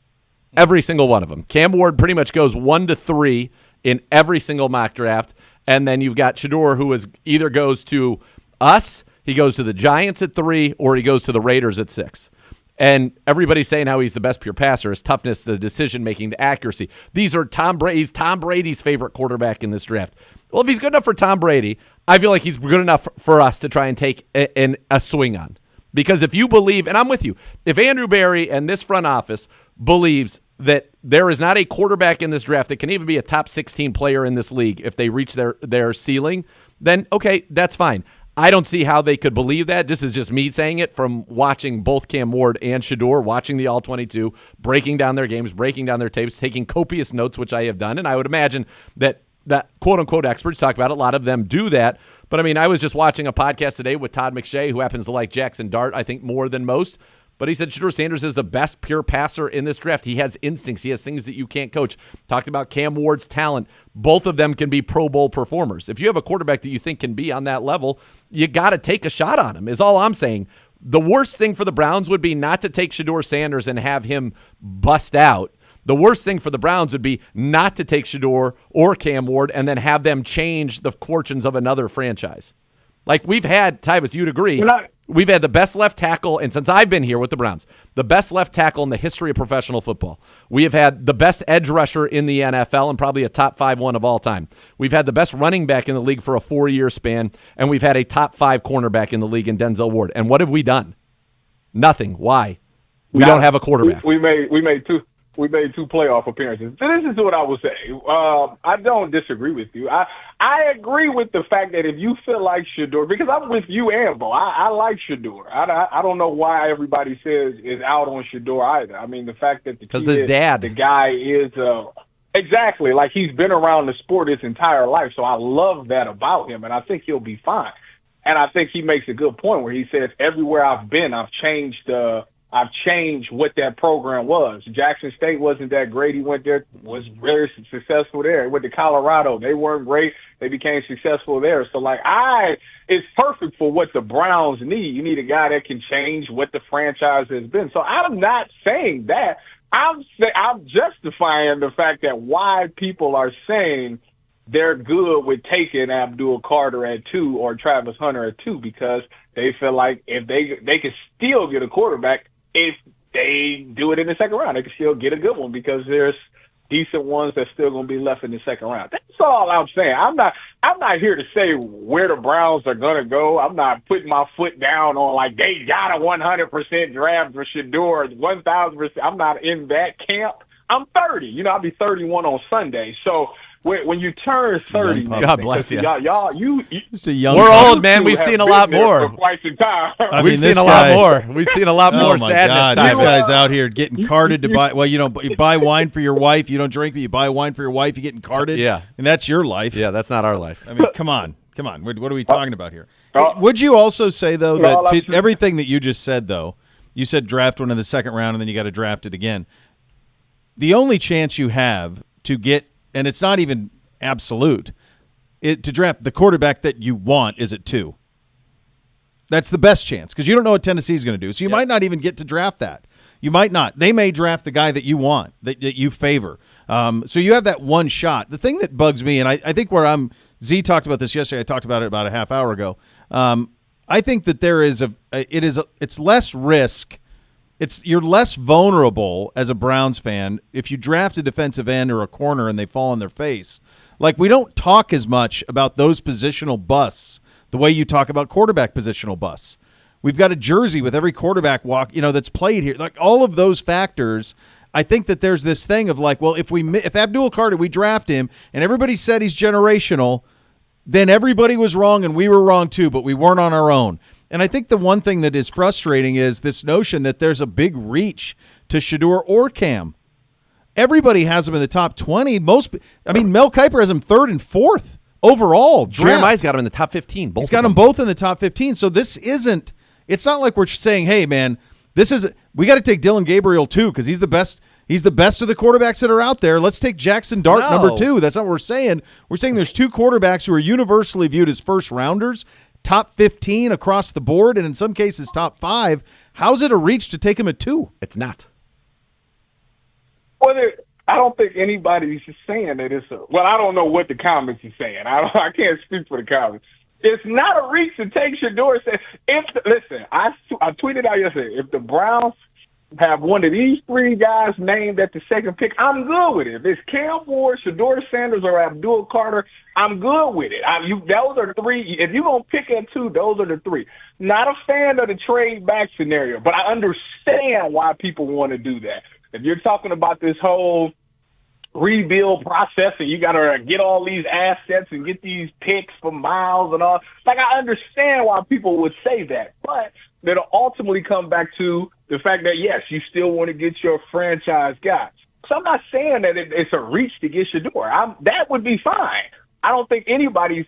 Every single one of them. Cam Ward pretty much goes 1 to 3 in every single mock draft. And then you've got Shador, who either goes to us, he goes to the Giants at 3, or he goes to the Raiders at 6. And everybody's saying how he's the best pure passer, his toughness, the decision-making, the accuracy. These are Tom Brady's favorite quarterback in this draft. Well, if he's good enough for Tom Brady, I feel like he's good enough for us to try and take a swing on. Because if you believe, and I'm with you, if Andrew Berry and this front office believes that there is not a quarterback in this draft that can even be a top 16 player in this league if they reach their ceiling, then okay, that's fine. I don't see how they could believe that. This is just me saying it from watching both Cam Ward and Shador, watching the All-22, breaking down their games, breaking down their tapes, taking copious notes, which I have done. And I would imagine that that quote-unquote experts talk about. A lot of them do that. But, I mean, I was just watching a podcast today with Todd McShay, who happens to like Jackson Dart, I think, more than most. But he said Shedeur Sanders is the best pure passer in this draft. He has instincts. He has things that you can't coach. Talked about Cam Ward's talent. Both of them can be Pro Bowl performers. If you have a quarterback that you think can be on that level, you got to take a shot on him, is all I'm saying. The worst thing for the Browns would be not to take Shedeur Sanders and have him bust out. The worst thing for the Browns would be not to take Shedeur or Cam Ward and then have them change the fortunes of another franchise. Like we've had, Tyvis, you'd agree, we've had the best left tackle, and since I've been here with the Browns, the best left tackle in the history of professional football. We have had the best edge rusher in the NFL and probably a top 5 one of all time. We've had the best running back in the league for a 4-year span, and we've had a top 5 cornerback in the league in Denzel Ward. And what have we done? Nothing. Why? We don't have a quarterback. We made two playoff appearances. This is what I would say. I don't disagree with you. I agree with the fact that if you feel like Shedeur, because I'm with you, Ambo. I like Shedeur. I don't know why everybody says is out on Shedeur either. I mean, the fact that because his dad, the guy is exactly like he's been around the sport his entire life. So I love that about him, and I think he'll be fine. And I think he makes a good point where he says everywhere I've been, I've changed what that program was. Jackson State wasn't that great. He went there, was very successful there. He went to Colorado. They weren't great. They became successful there. So, it's perfect for what the Browns need. You need a guy that can change what the franchise has been. So I'm not saying that. I'm justifying the fact that why people are saying they're good with taking Abdul Carter at 2 or Travis Hunter at 2 because they feel like if they can still get a quarterback if they do it in the second round. They can still get a good one because there's decent ones that's still going to be left in the second round. That's all I'm saying. I'm not here to say where the Browns are going to go. I'm not putting my foot down on they got a 100% draft for Shedeur, 1,000%. I'm not in that camp. I'm 30. I'll be 31 on Sunday. So when you turn 30, God bless you. Y'all, just a young. We're old, man. We've seen a lot more. Quite some time. We've seen a lot more. We've seen a lot more sadness. God, this guy's out here getting carded to buy. Well, you buy wine for your wife. You don't drink, but you buy wine for your wife. You're getting carded. Yeah, and that's your life. Yeah, that's not our life. I mean, come on. What are we talking about here? Would you also say though that everything that you just said though, you said draft one in the second round and then you got to draft it again. The only chance you have to get, and it's not even absolute, to draft the quarterback that you want is at 2. That's the best chance because you don't know what Tennessee's going to do. So you might not even get to draft that. You might not. They may draft the guy that you want, that you favor. So you have that one shot. The thing that bugs me, and I think Z talked about this yesterday. I talked about it about a half hour ago. I think that it's less risk. You're less vulnerable as a Browns fan if you draft a defensive end or a corner and they fall on their face. We don't talk as much about those positional busts the way you talk about quarterback positional busts. We've got a jersey with every quarterback walk, that's played here. All of those factors, I think that there's this thing of if Abdul Carter, we draft him and everybody said he's generational, then everybody was wrong and we were wrong too, but we weren't on our own. And I think the one thing that is frustrating is this notion that there's a big reach to Shedeur or Cam. Everybody has him in the top 20. Mel Kiper has him 3rd and 4th overall. Jeremiah's got him in the top 15. He's got them both in the top 15. So it's not like we're saying, hey, man, we got to take Dylan Gabriel too because he's the best. He's the best of the quarterbacks that are out there. Let's take Jackson Dart number 2. That's not what we're saying. We're saying there's 2 quarterbacks who are universally viewed as first rounders, top 15 across the board, and in some cases top 5. How's it a reach to take him at 2? It's not. Well, I don't think anybody's saying that it's I don't know what the comments are saying. I can't speak for the comments. It's not a reach to take Shedeur. Listen, I tweeted out yesterday, if the Browns have one of these 3 guys named at the second pick, I'm good with it. If it's Cam Ward, Shedeur Sanders, or Abdul Carter, I'm good with it. Those are 3. If you're going to pick at 2, those are the 3. Not a fan of the trade back scenario, but I understand why people want to do that. If you're talking about this whole rebuild process and you got to get all these assets and get these picks for Miles and all, I understand why people would say that. But it'll ultimately come back to the fact that, yes, you still want to get your franchise guy. So I'm not saying that it's a reach to get Shedeur. That would be fine. I don't think anybody's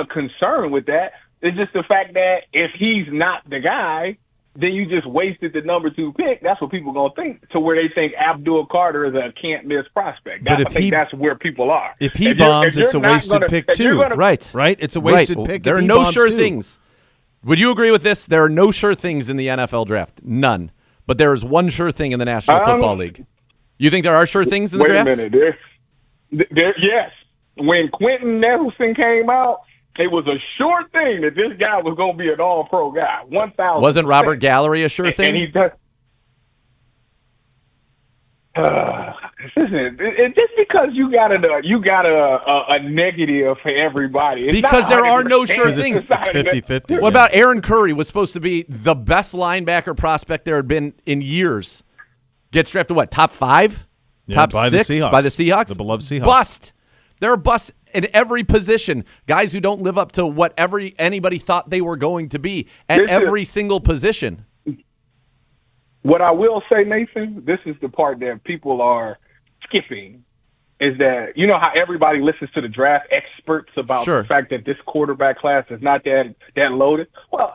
concerned with that. It's just the fact that if he's not the guy, then you just wasted the number 2 pick. That's what people going to think, to where they think Abdul Carter is a can't-miss prospect. But I think that's where people are. If he bombs, it's a wasted pick too. Right. It's a wasted pick. There are no sure things. Would you agree with this? There are no sure things in the NFL draft. None. But there is one sure thing in the National Football League. You think there are sure things in the draft? Wait a minute. Yes. When Quentin Nelson came out, it was a sure thing that this guy was going to be an all-pro guy. 1,000. Wasn't Robert Gallery a sure thing? And he does. Just because you got a negative for everybody. It's because there are no sure things. It's 50-50. What about Aaron Curry was supposed to be the best linebacker prospect there had been in years? Gets drafted what, top 5? Top 6 by the Seahawks? The beloved Seahawks. Bust. There are busts in every position. Guys who don't live up to what anybody thought they were going to be at every single position. What I will say, Nathan, this is the part that people are skipping, is that you know how everybody listens to the draft experts about the fact that this quarterback class is not that loaded? Well,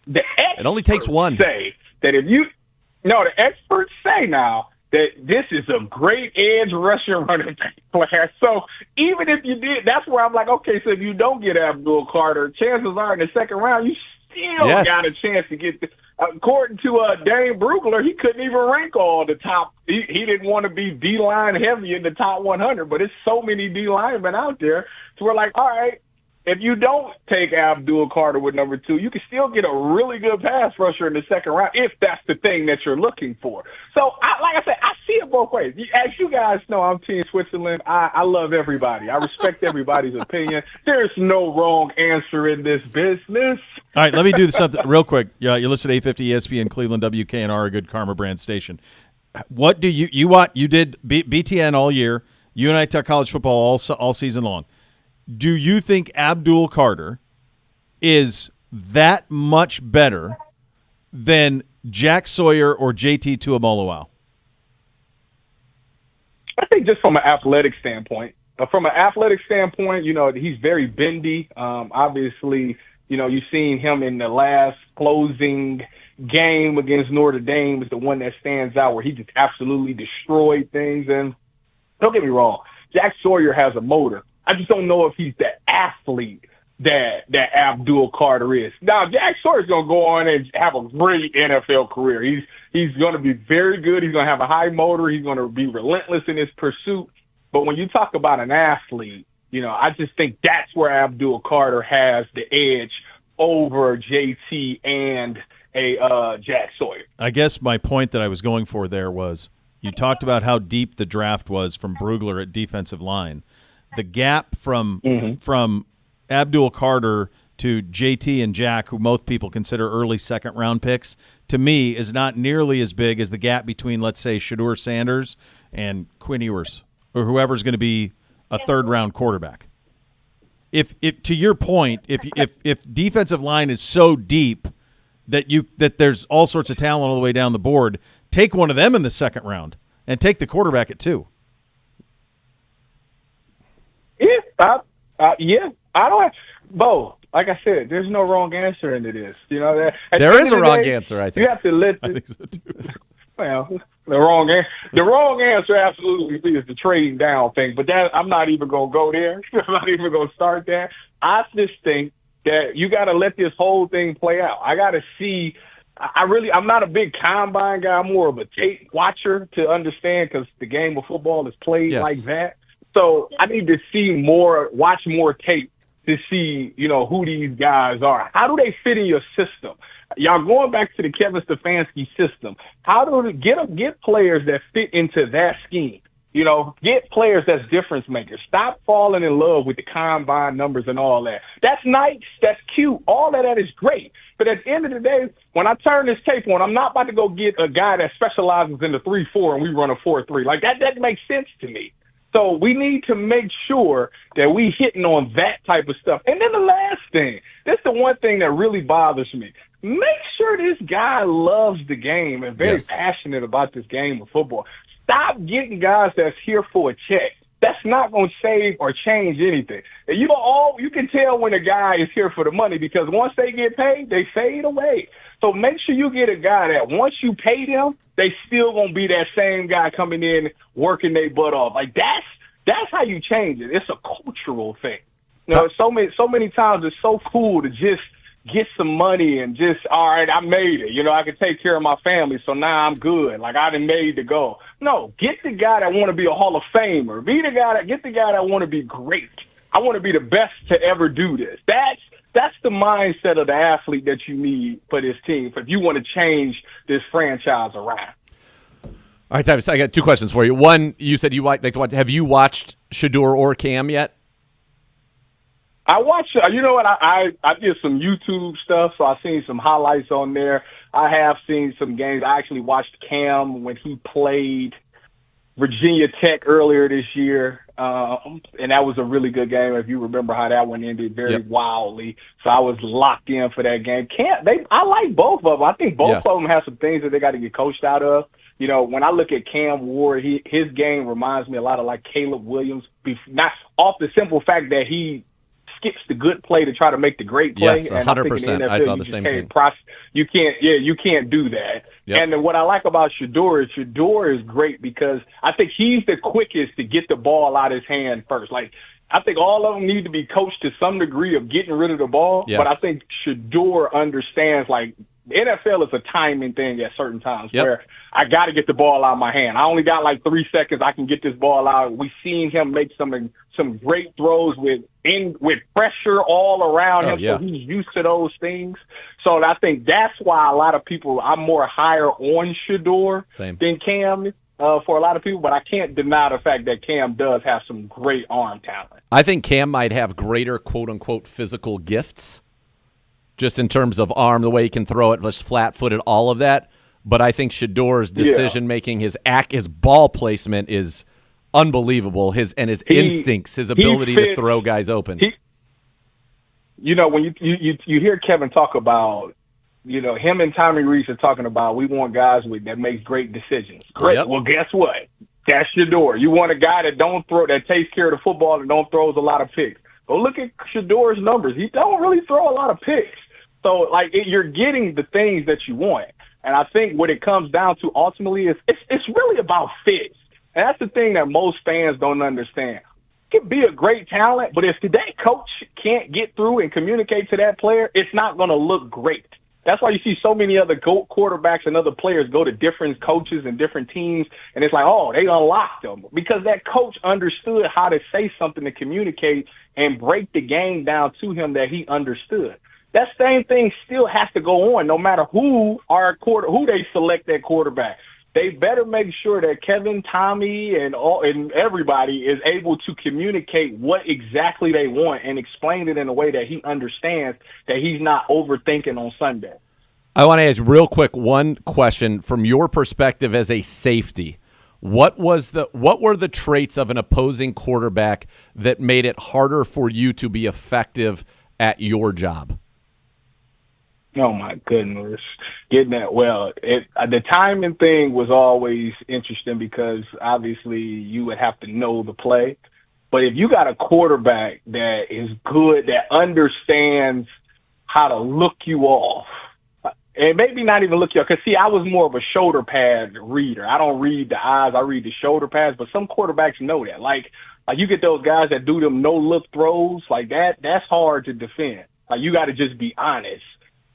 the experts it only takes one. Say that the experts say now that this is a great edge rusher running back class. So even if you did, that's where I'm like, okay, so if you don't get Abdul Carter, chances are in the second round, you still got a chance to get according to Dane Brugler, he couldn't even rank all the top. He didn't want to be D-line heavy in the top 100, but it's so many D-linemen out there. So we're like, all right, if you don't take Abdul Carter with number 2, you can still get a really good pass rusher in the second round if that's the thing that you're looking for. So, like I said, I see it both ways. As you guys know, I'm Team Switzerland. I love everybody. I respect everybody's opinion. There's no wrong answer in this business. All right, let me do something real quick. Yeah, you listen to 850 ESPN, Cleveland, WKNR, a good Karma brand station. What do you want? You did BTN all year. You and I talk college football all season long. Do you think Abdul Carter is that much better than Jack Sawyer or JT Tuimoloau? I think just from an athletic standpoint. He's very bendy. Obviously, you've seen him in the last closing game against Notre Dame is the one that stands out where he just absolutely destroyed things. And don't get me wrong, Jack Sawyer has a motor. I just don't know if he's the athlete that Abdul Carter is. Now, Jack Sawyer's going to go on and have a great NFL career. He's going to be very good. He's going to have a high motor. He's going to be relentless in his pursuit. But when you talk about an athlete, I just think that's where Abdul Carter has the edge over JT and Jack Sawyer. I guess my point that I was going for there was you talked about how deep the draft was from Brugler at defensive line. The gap from Abdul Carter to JT and Jack, who most people consider early second-round picks, to me is not nearly as big as the gap between, let's say, Shedeur Sanders and Quinn Ewers, or whoever's going to be a third-round quarterback. If to your point, if defensive line is so deep that there's all sorts of talent all the way down the board, take one of them in the second round and take the quarterback at 2. Yeah, I don't. Bo, like I said, there's no wrong answer into this. There is a wrong answer. I think you have to let. I think so too. Well, the wrong answer absolutely is the trading down thing. But that I'm not even gonna go there. I'm not even gonna start there. I just think that you got to let this whole thing play out. I got to see. I'm not a big combine guy. I'm more of a tape watcher to understand because the game of football is played like that. So I need to watch more tape to see, who these guys are. How do they fit in your system? Y'all going back to the Kevin Stefanski system. How do they get players that fit into that scheme? Get players that's difference makers. Stop falling in love with the combine numbers and all that. That's nice. That's cute. All of that is great. But at the end of the day, when I turn this tape on, I'm not about to go get a guy that specializes in the 3-4 and we run a 4-3. Like that makes sense to me. So we need to make sure that we hitting on that type of stuff. And then the last thing, this is the one thing that really bothers me. Make sure this guy loves the game and very passionate about this game of football. Stop getting guys that's here for a check. that's not going to save or change anything. And you can tell when a guy is here for the money because once they get paid, they fade away. So make sure you get a guy that once you pay them, they still going to be that same guy coming in working their butt off. Like that's how you change it. It's a cultural thing. You know, so many times it's so cool to just get some money and just, all right, I made it. You know, I can take care of my family, so now I'm good. Like, I done made the goal. No, get the guy that want to be a Hall of Famer. Get the guy that want to be great. I want to be the best to ever do this. That's the mindset of the athlete that you need for this team, if you want to change this franchise around. All right, Tyvis, I got two questions for you. One, you said you like to watch. Have you watched Shedeur or Cam yet? I watched, you know what, I did some YouTube stuff, so I've seen some highlights on there. I have seen some games. I actually watched Cam when he played Virginia Tech earlier this year, and that was a really good game. If you remember how that one ended very wildly. So I was locked in for that game. I like both of them. I think both of them have some things that they got to get coached out of. You know, when I look at Cam Ward, his game reminds me a lot of like Caleb Williams, not off the simple fact that he skips the good play to try to make the great play. Yes, 100%. I saw the same thing. You can't do that. Yep. And then what I like about Shedeur is great because I think he's the quickest to get the ball out of his hand first. Like, I think all of them need to be coached to some degree of getting rid of the ball. Yes. But I think Shedeur understands, like, the NFL is a timing thing at certain times where I got to get the ball out of my hand. I only got like 3 seconds. I can get this ball out. We've seen him make some great throws with pressure all around him. So he's used to those things. So I think that's why a lot of people, I'm more higher on Shedeur than Cam for a lot of people. But I can't deny the fact that Cam does have some great arm talent. I think Cam might have greater quote-unquote physical gifts just in terms of arm, the way he can throw it, just flat-footed, all of that. But I think Shedeur's decision-making, his ball placement is unbelievable. His instincts, his ability to throw guys open. You know, when you hear Kevin talk about, you know, him and Tommy Reese are talking about we want guys that make great decisions. Great. Yep. Well, guess what? That's Shedeur. You want a guy that takes care of the football and don't throws a lot of picks. Go look at Shedeur's numbers. He don't really throw a lot of picks. So, like, you're getting the things that you want. And I think what it comes down to ultimately is it's really about fits. And that's the thing that most fans don't understand. You can be a great talent, but if that coach can't get through and communicate to that player, it's not going to look great. That's why you see so many other quarterbacks and other players go to different coaches and different teams, and it's like, oh, they unlocked them. Because that coach understood how to say something to communicate and break the game down to him that he understood. That same thing still has to go on no matter who they select that quarterback. They better make sure that Kevin, Tommy, and everybody is able to communicate what exactly they want and explain it in a way that he understands, that he's not overthinking on Sunday. I want to ask real quick one question from your perspective as a safety. What were the traits of an opposing quarterback that made it harder for you to be effective at your job? Oh, my goodness. Getting that. Well, the timing thing was always interesting because obviously you would have to know the play. But if you got a quarterback that is good, that understands how to look you off, and maybe not even look you off, because, see, I was more of a shoulder pad reader. I don't read the eyes. I read the shoulder pads. But some quarterbacks know that. Like you get those guys that do them no-look throws, like that's hard to defend. Like, you got to just be honest.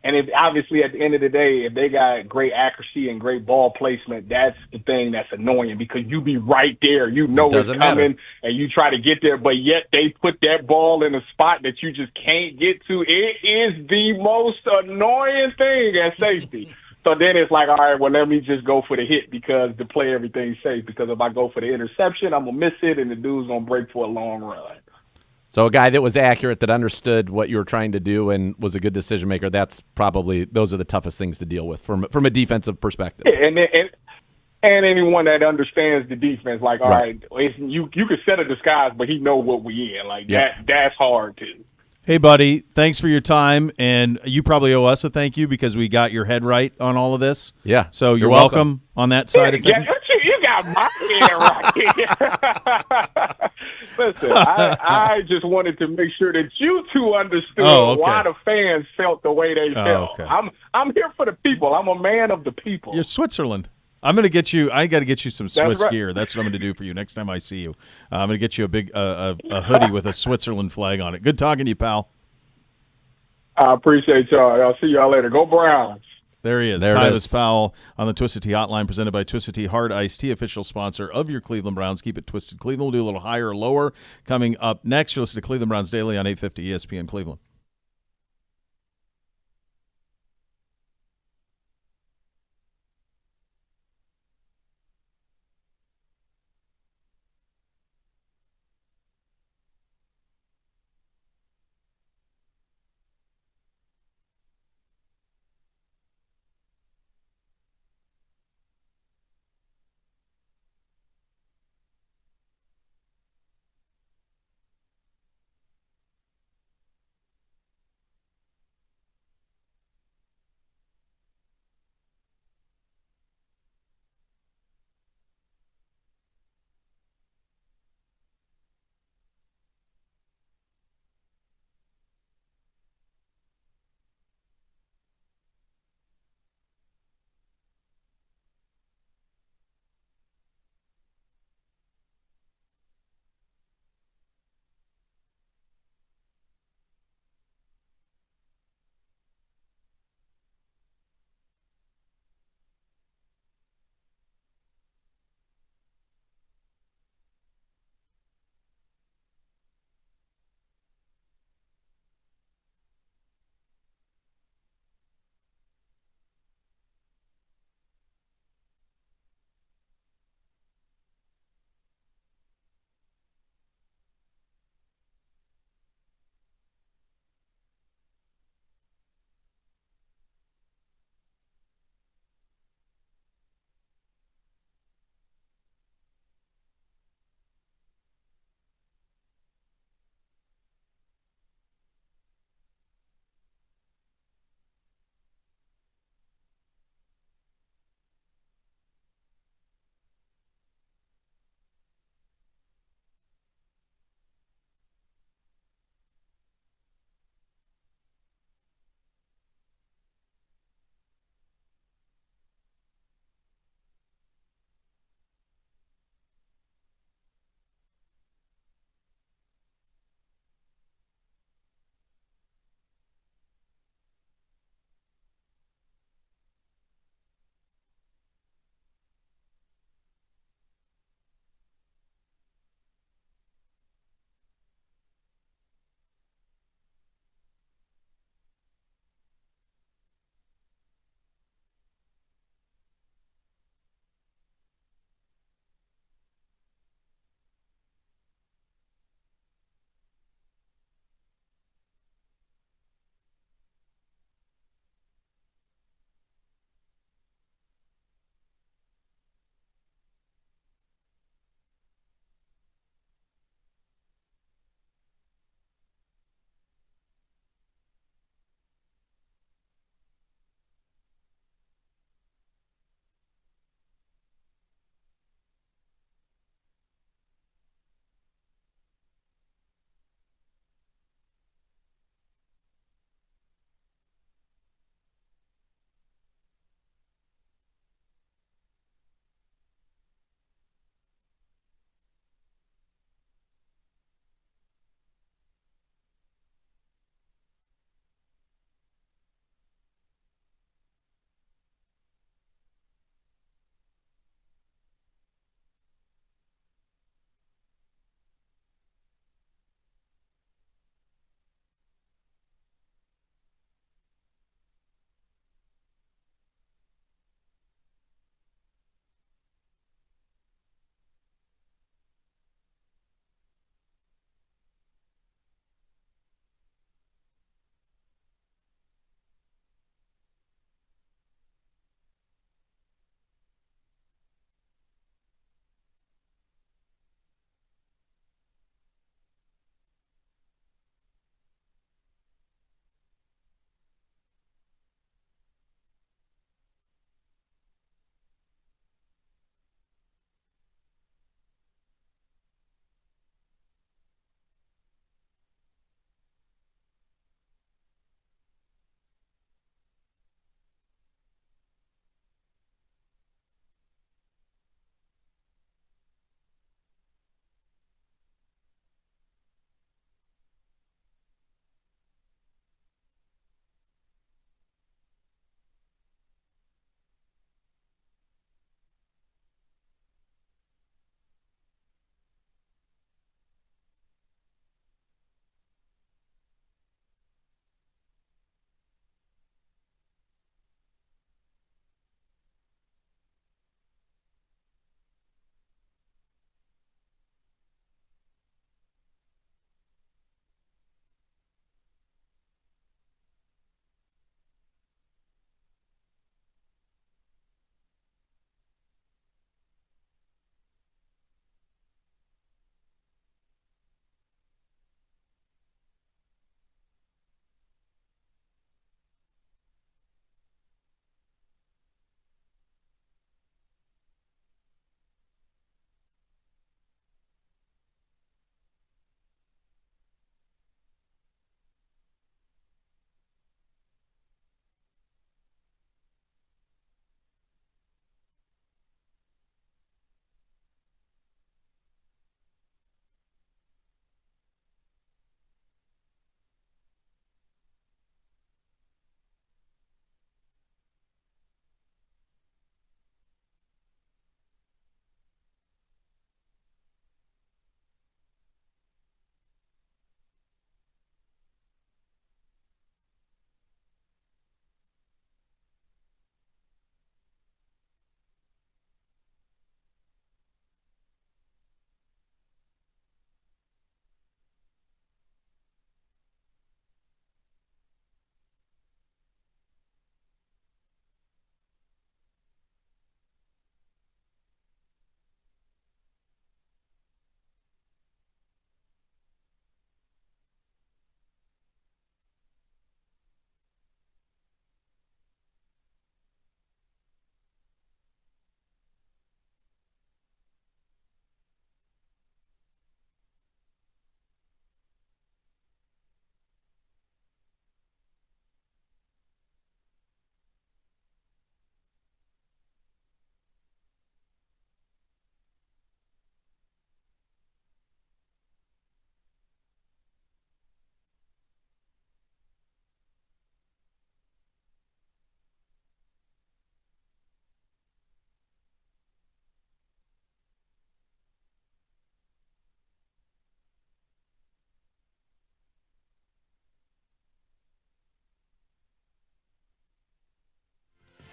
And if obviously at the end of the day, if they got great accuracy and great ball placement, that's the thing that's annoying because you be right there. You know it's coming and you try to get there, but yet they put that ball in a spot that you just can't get to. It is the most annoying thing at safety. So then it's like, all right, well, let me just go for the hit because to play everything safe. Because if I go for the interception, I'm going to miss it and the dude's going to break for a long run. So a guy that was accurate, that understood what you were trying to do and was a good decision maker, those are the toughest things to deal with from a defensive perspective. Yeah, and anyone that understands the defense, like, all right, you could set a disguise, but he know what we in. Like, that's hard too. Hey, buddy, thanks for your time, and you probably owe us a thank you because we got your head right on all of this. Yeah. So you're welcome on that side of things. You You got my head right. Listen, I just wanted to make sure that you two understood why the fans felt the way they felt. Okay. I'm here for the people. I'm a man of the people. You're Switzerland. I'm going to get you. I got to get you some Swiss right. gear. That's what I'm going to do for you next time I see you. I'm going to get you a big a hoodie with a Switzerland flag on it. Good talking to you, pal. I appreciate y'all. I'll see y'all later. Go Browns. There he is, Tyvis Powell on the Twisted Tea Hotline, presented by Twisted Tea Hard Iced Tea, official sponsor of your Cleveland Browns. Keep it twisted, Cleveland. We'll do a little higher or lower coming up next. You'll listen to Cleveland Browns Daily on 850 ESPN Cleveland.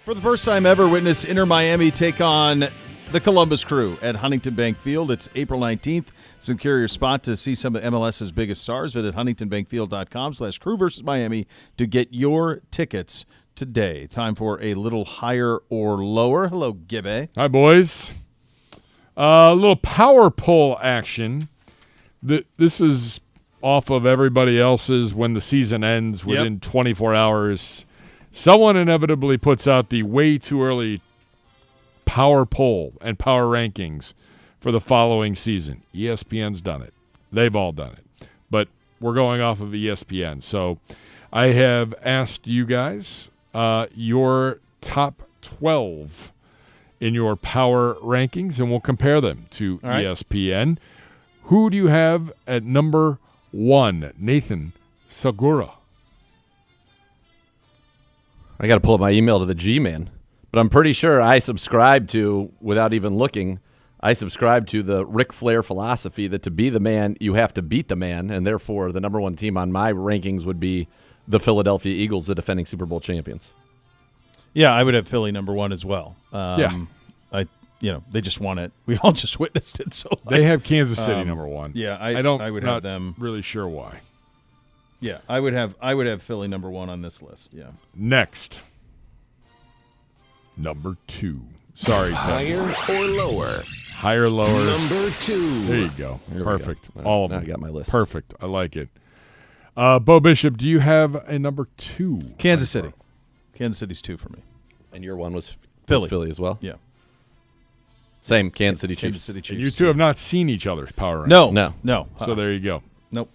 For the first time ever, witness Inter Miami take on the Columbus Crew at Huntington Bank Field. It's April 19th. Secure your spot to see some of MLS's biggest stars. Visit huntingtonbankfield.com/crew versus Miami to get your tickets today. Time for a little higher or lower. Hello, Gibby. Hi, boys. A little power poll action. This is off of everybody else's when the season ends within 24 hours. Someone inevitably puts out the way too early power poll and power rankings for the following season. ESPN's done it. They've all done it. But we're going off of ESPN. So I have asked you guys your top 12 in your power rankings, and we'll compare them to ESPN. Who do you have at number 1? Nathan Segura. I got to pull up my email to the G-Man. But I'm pretty sure I subscribe to, without even looking, I subscribe to the Ric Flair philosophy that to be the man, you have to beat the man, and therefore the number 1 team on my rankings would be the Philadelphia Eagles, the defending Super Bowl champions. Yeah, I would have Philly number 1 as well. They just won it. We all just witnessed it. So they have Kansas City number 1. Yeah, I would have them. Really sure why. Yeah, I would have Philly number 1 on this list. Yeah. Next, number 2. Sorry, higher or lower? Higher, lower. Number 2. There you go. There Perfect. Go. All of them. them. I got my list. Perfect. I like it. Bo Bishop, do you have a number 2? Kansas City. Kansas City's 2 for me. And your one was Philly. Philly as well? Yeah. Same, Kansas City Chiefs. Kansas City Chiefs. And you two have not seen each other's power rankings. No. So there you go. Nope.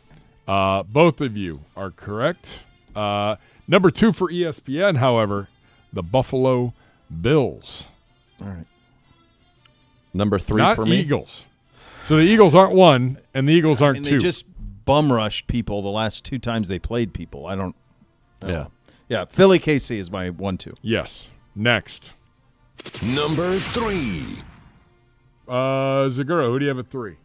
Both of you are correct. Number 2 for ESPN, however, the Buffalo Bills. All right. Number 3 not for me. Eagles. So the Eagles aren't 1, and the Eagles aren't 2. They just bum rushed people the last 2 times they played people. I don't Yeah. Yeah, Philly KC is my 1-2. Yes. Next. Number 3. Zagura, who do you have at 3?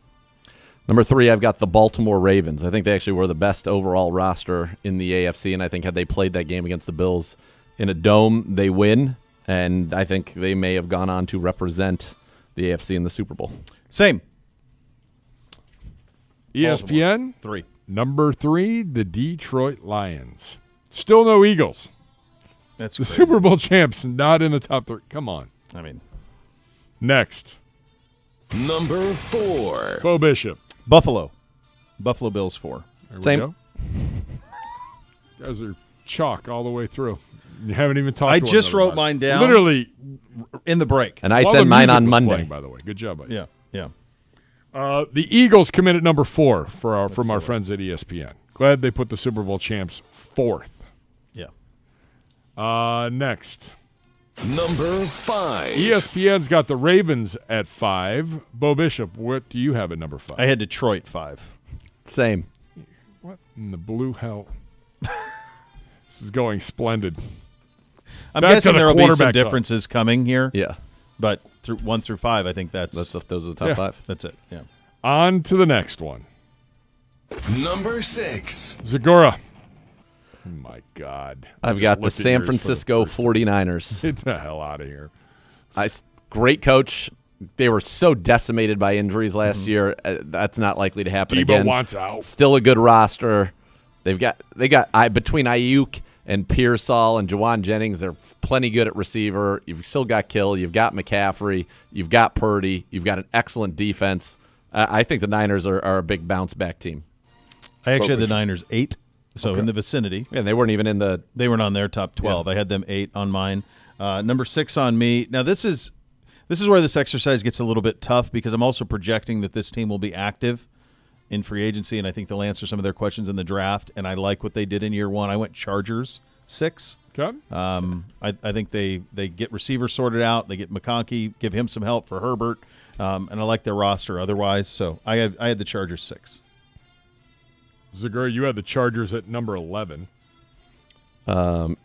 Number 3, I've got the Baltimore Ravens. I think they actually were the best overall roster in the AFC, and I think had they played that game against the Bills in a dome, they win, and I think they may have gone on to represent the AFC in the Super Bowl. Same. ESPN, 3. Number 3, the Detroit Lions. Still no Eagles. That's the crazy. Super Bowl champs, not in the top 3. Come on. I mean, next. Number 4. Bo Bishop. Buffalo Bills 4. There Same. we go. You guys are chalk all the way through. You haven't even talked. I to one just another wrote about it. mine down literally in the break, And I while sent the mine music on was Monday. playing, by the way, good job. Buddy. Yeah. The Eagles come in at number 4 from our friends at ESPN. Glad they put the Super Bowl champs 4th. Yeah. Next. Number 5. ESPN's got the Ravens at 5. Bo Bishop, what do you have at number 5? I had Detroit 5. Same. What in the blue hell? This is going splendid. I'm That's guessing got a there will be some quarterback differences coming here. Yeah. But through 1 through 5, I think those Those are the top Yeah. 5. That's it. Yeah. On to the next one. Number 6. Zagora. Oh, my God. I've got the San Francisco 49ers. Get the hell out of here. Great coach. They were so decimated by injuries last year. That's not likely to happen Debo again. wants out. Still a good roster. They got between Ayuk and Pearsall and Jawan Jennings, they're plenty good at receiver. You've still got Kill. You've got McCaffrey. You've got Purdy. You've got an excellent defense. I think the Niners are a big bounce-back team. I actually had the Niners 8, so in the vicinity. Yeah, they weren't even in the – They weren't on their top 12. I had them 8 on mine. Number 6 on me. Now, this is where this exercise gets a little bit tough because I'm also projecting that this team will be active in free agency, and I think they'll answer some of their questions in the draft, and I like what they did in year 1. I went Chargers 6. Okay. I think they get receivers sorted out. They get McConkey, give him some help for Herbert, and I like their roster otherwise. So I had the Chargers 6. Zagura, you had the Chargers at number 11.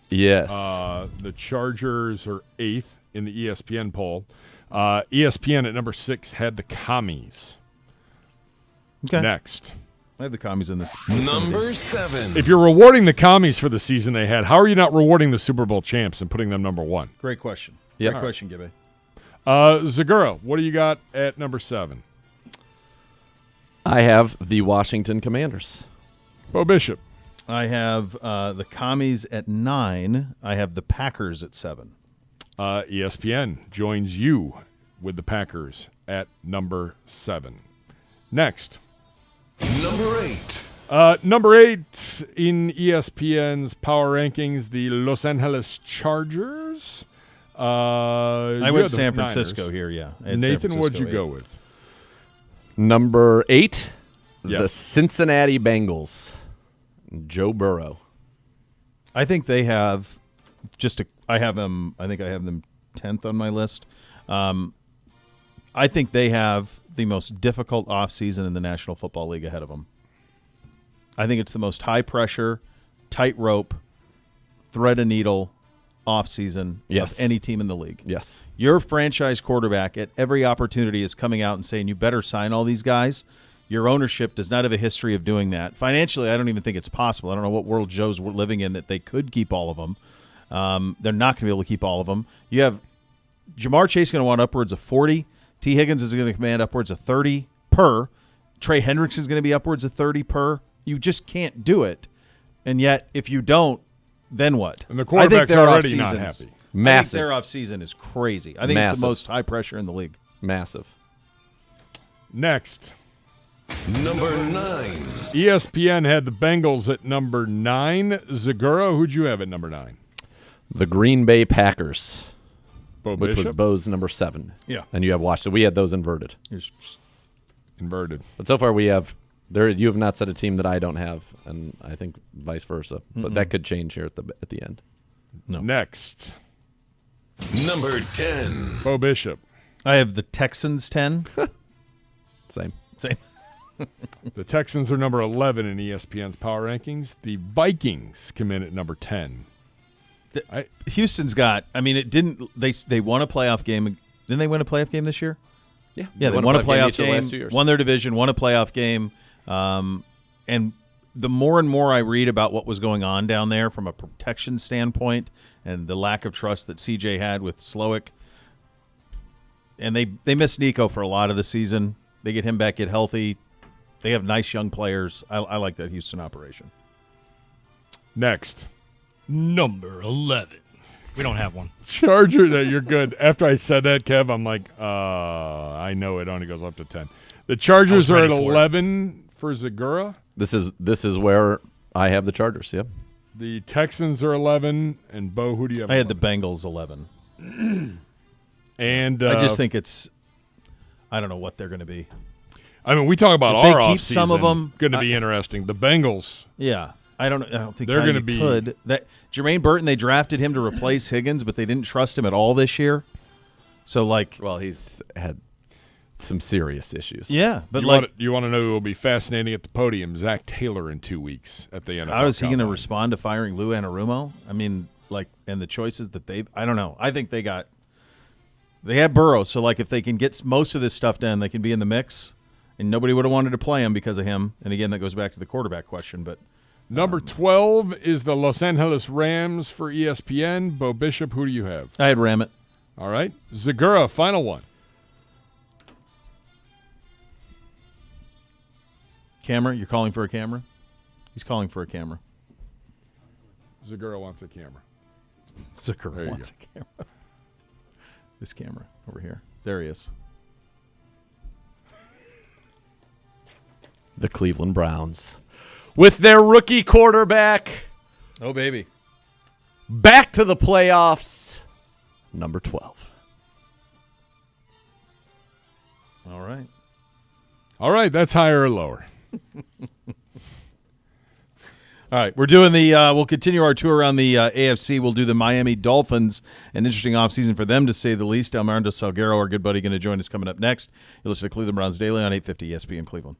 Yes. The Chargers are 8th in the ESPN poll. ESPN at number 6 had the Commies. Okay. Next. I have the Commies in this. Number 7. If you're rewarding the Commies for the season they had, how are you not rewarding the Super Bowl champs and putting them number 1? Great question. Yep. Great question, Gibby. Zagura, what do you got at number 7? I have the Washington Commanders. Bo Bishop. I have the Commies at 9. I have the Packers at 7. ESPN joins you with the Packers at number 7. Next. Number 8. Number 8 in ESPN's power rankings, the Los Angeles Chargers. I went San Francisco here, yeah. Nathan, what'd you go with? Number 8, Yeah. the Cincinnati Bengals. Joe Burrow. I think they have I have them 10th on my list. I think they have the most difficult offseason in the National Football League ahead of them. I think it's the most high-pressure, tightrope, thread-a-needle offseason of any team in the league. Yes. Your franchise quarterback at every opportunity is coming out and saying, you better sign all these guys. Your ownership does not have a history of doing that. Financially, I don't even think it's possible. I don't know what world Joe's living in that they could keep all of them. They're not going to be able to keep all of them. You have Jamar Chase going to want upwards of 40. T. Higgins is going to command upwards of 30 per. Trey Hendrickson is going to be upwards of 30 per. You just can't do it. And yet, if you don't, then what? And the quarterback's already not happy. Massive. I think their offseason is crazy. I think it's the most high pressure in the league. Massive. Next. Number 9. ESPN had the Bengals at number 9. Zagura, who'd you have at number 9? The Green Bay Packers, Bo which Bishop? was Bo's number 7. Yeah. And you have watched it. We had those inverted. Inverted. But so far we have you have not said a team that I don't have, and I think vice versa. But that could change here at the end. No. Next. Number 10. Bo Bishop. I have the Texans 10. Same. The Texans are number 11 in ESPN's power rankings. The Vikings come in at number 10. Houston's got. I mean, it didn't. They won a playoff game. Didn't they win a playoff game this year? Yeah. Yeah, they won a playoff each of the last 2 years. Won their division. Won a playoff game. And the more and more I read about what was going on down there from a protection standpoint and the lack of trust that CJ had with Slowick, and they missed Nico for a lot of the season. They get him back, get healthy. They have nice young players. I like that Houston operation. Next. Number 11. We don't have one. Charger, that you're good. After I said that, Kev, I'm like, I know it only goes up to 10. The Chargers are at 11 for Zagura. This is where I have the Chargers, yep. The Texans are 11, and Bo, who do you have? I had the Bengals 11. And I just think I don't know what they're going to be. I mean, we talk about If they our keep offseason. some of them, going to be interesting. The Bengals. Yeah. I don't think they're going to be could. That Jermaine Burton, they drafted him to replace Higgins, but they didn't trust him at all this year. So well, he's had some serious issues. Yeah, but you want to know who will be fascinating at the podium? Zach Taylor in 2 weeks at the NFL. How is he going to Combine. respond to firing Lou Anarumo? I mean, and the choices that I don't know. I think they have Burrow, so if they can get most of this stuff done, they can be in the mix. And nobody would have wanted to play him because of him. And again, that goes back to the quarterback question. But number 12 is the Los Angeles Rams for ESPN. Bo Bishop, who do you have? I had Ramit. All right. Zagura, final one. Camera? You're calling for a camera? He's calling for a camera. Zagura wants a camera. Zagura wants a camera. This camera over here. There he is. The Cleveland Browns. With their rookie quarterback. Oh, baby. Back to the playoffs. Number 12. All right. That's higher or lower. All right, we're doing we'll continue our tour around the AFC. We'll do the Miami Dolphins, an interesting offseason for them, to say the least. Armando Salguero, our good buddy, going to join us coming up next. You listen to Cleveland Browns Daily on 850 ESPN Cleveland.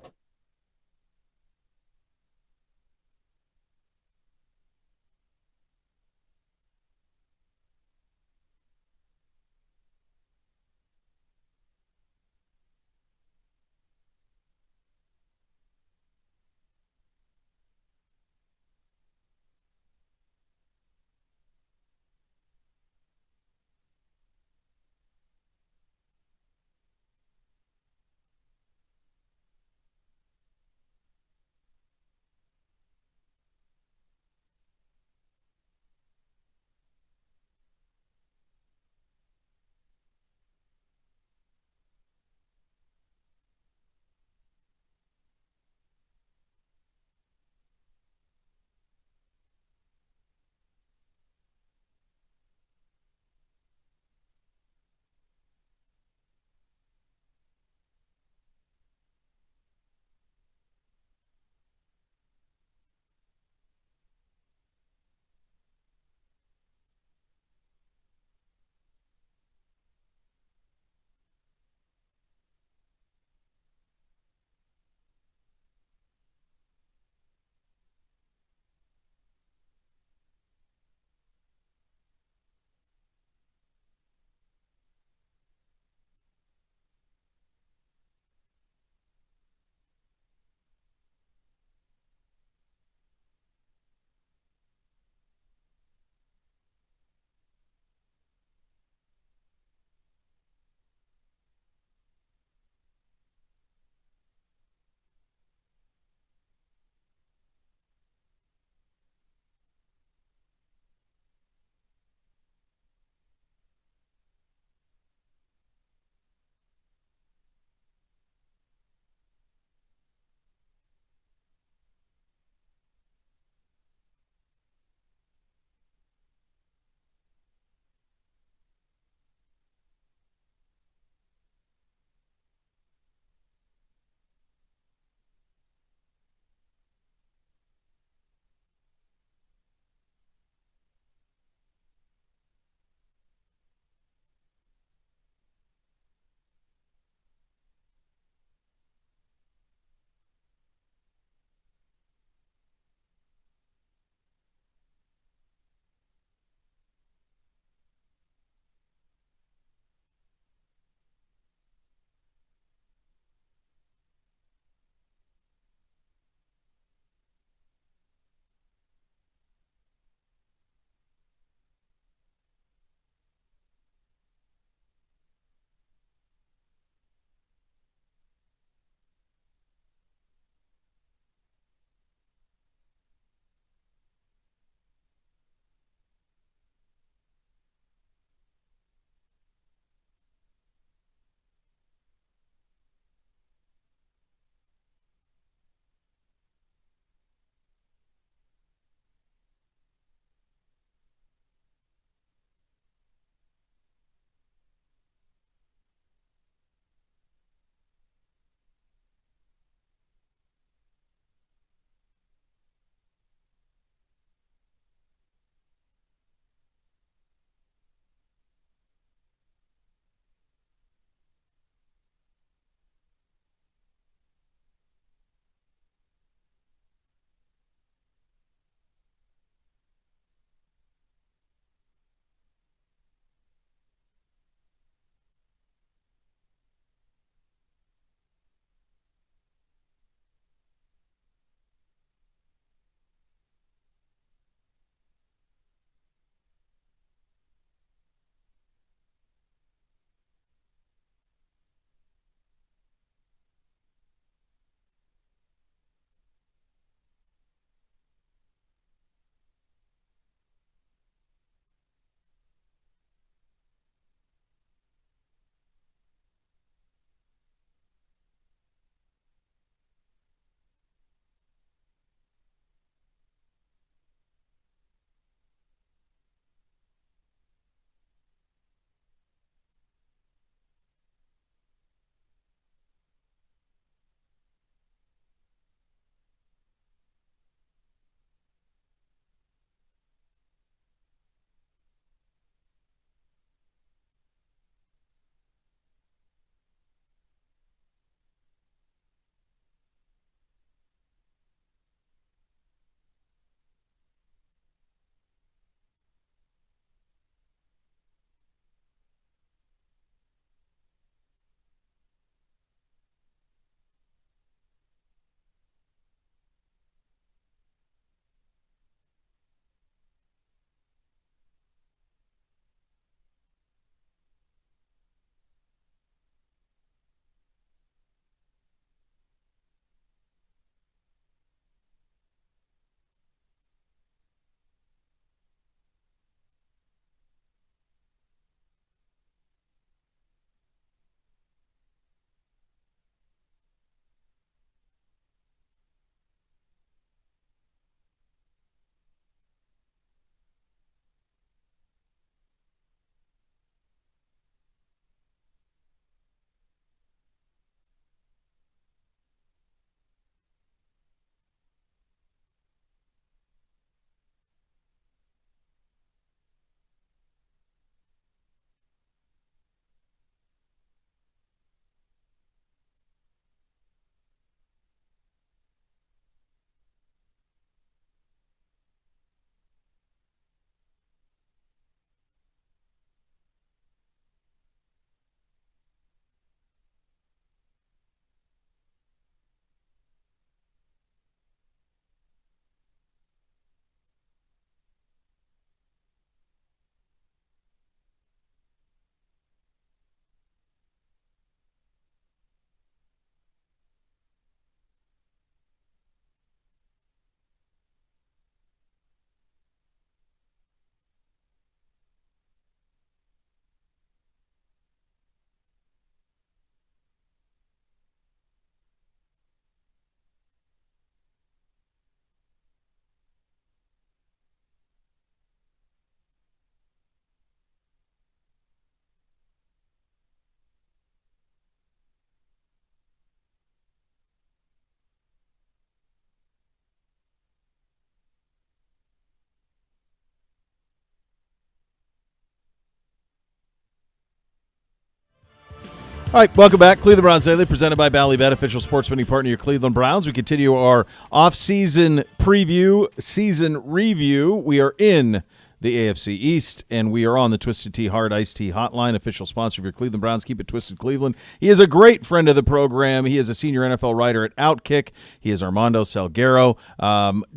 All right, welcome back. Cleveland Browns Daily, presented by Ballybet, official sports betting partner of your Cleveland Browns. We continue our off-season preview, season review. We are in the AFC East, and we are on the Twisted Tea Hard Iced Tea Hotline, official sponsor of your Cleveland Browns. Keep it twisted, Cleveland. He is a great friend of the program. He is a senior NFL writer at Outkick. He is Armando Salguero.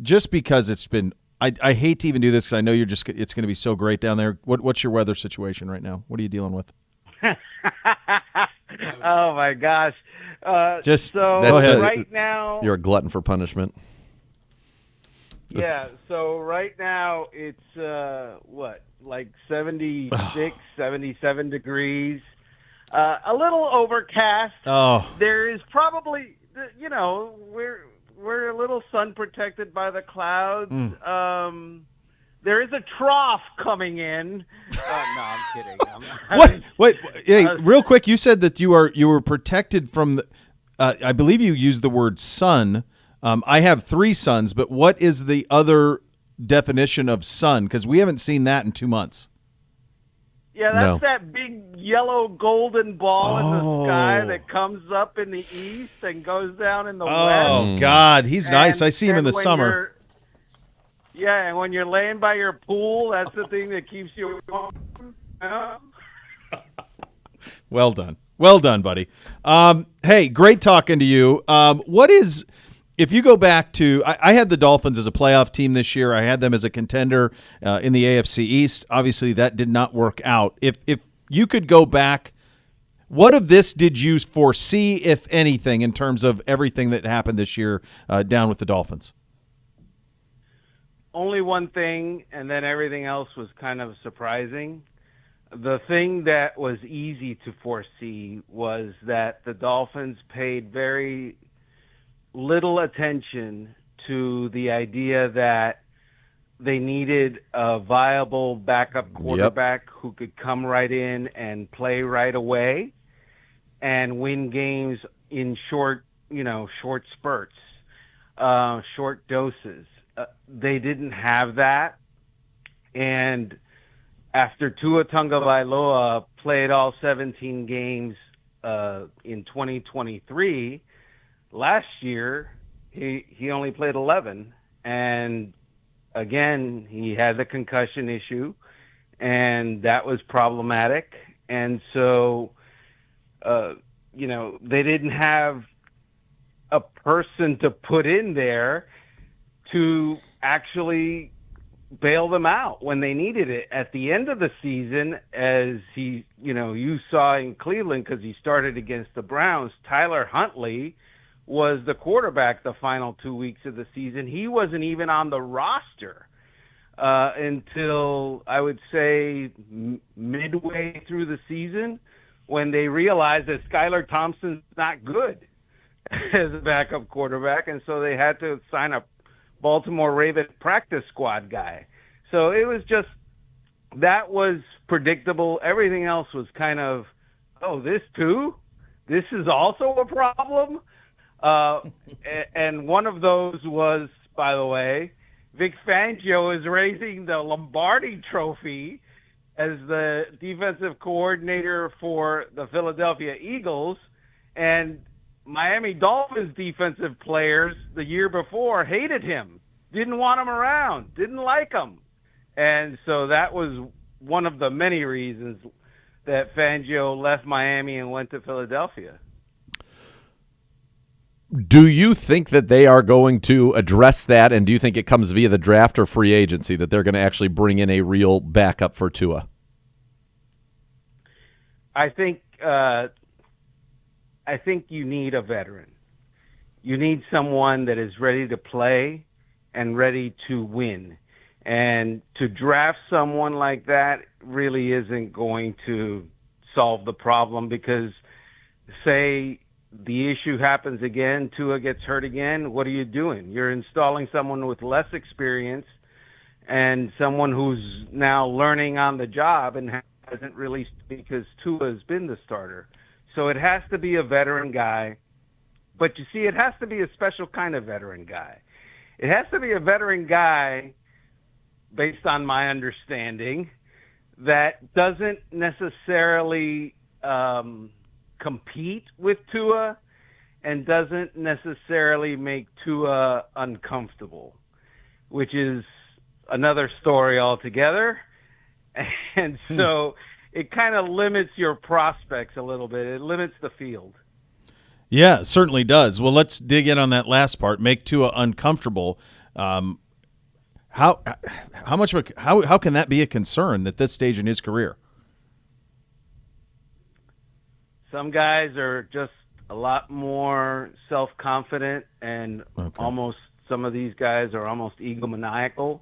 Just because it's been I hate to even do this because I know it's going to be so great down there. What's your weather situation right now? What are you dealing with? Oh my gosh! Right now you're a glutton for punishment. Yeah. So right now it's like 76, 77 degrees. A little overcast. Oh. There is probably we're a little sun protected by the clouds. There is a trough coming in. No, I'm kidding. Wait, hey, real quick. You said that you were protected from the. I believe you used the word sun. I have 3 sons, but what is the other definition of sun? Because we haven't seen that in 2 months. Yeah, that's that big yellow golden ball in the sky that comes up in the east and goes down in the west. Oh, God, he's nice. I see him in the summer. Yeah, and when you're laying by your pool, that's the thing that keeps you warm. Well done, buddy. Hey, great talking to you. If you go back to, I had the Dolphins as a playoff team this year. I had them as a contender in the AFC East. Obviously, that did not work out. If you could go back, what of this did you foresee, if anything, in terms of everything that happened this year down with the Dolphins? Only one thing, and then everything else was kind of surprising. The thing that was easy to foresee was that the Dolphins paid very little attention to the idea that they needed a viable backup quarterback who could come right in and play right away and win games in short spurts, short doses. They didn't have that. And after Tua Tagovailoa played all 17 games in 2023, last year he only played 11. And again, he had the concussion issue, and that was problematic. And so, they didn't have a person to put in there to actually bail them out when they needed it. At the end of the season, as you saw in Cleveland, because he started against the Browns, Tyler Huntley was the quarterback the final 2 weeks of the season. He wasn't even on the roster until, I would say, midway through the season, when they realized that Skylar Thompson's not good as a backup quarterback, and so they had to sign a Baltimore Raven practice squad guy. So it was just, that was predictable. Everything else was kind of, this too? This is also a problem? And one of those was, by the way, Vic Fangio is raising the Lombardi Trophy as the defensive coordinator for the Philadelphia Eagles, and Miami Dolphins defensive players the year before hated him, didn't want him around, didn't like him. And so that was one of the many reasons that Fangio left Miami and went to Philadelphia. Do you think that they are going to address that, and do you think it comes via the draft or free agency, that they're going to actually bring in a real backup for Tua? I think you need a veteran. You need someone that is ready to play and ready to win. And to draft someone like that really isn't going to solve the problem, because say the issue happens again, Tua gets hurt again, what are you doing? You're installing someone with less experience and someone who's now learning on the job and hasn't really, because Tua has been the starter. So it has to be a veteran guy. But you see, it has to be a special kind of veteran guy. It has to be a veteran guy, based on my understanding, that doesn't necessarily compete with Tua and doesn't necessarily make Tua uncomfortable, which is another story altogether. And so it kind of limits your prospects a little bit. It limits the field. Yeah, it certainly does. Well, let's dig in on that last part. Make Tua uncomfortable. How can that be a concern at this stage in his career? Some guys are just a lot more self-confident, and almost some of these guys are almost egomaniacal,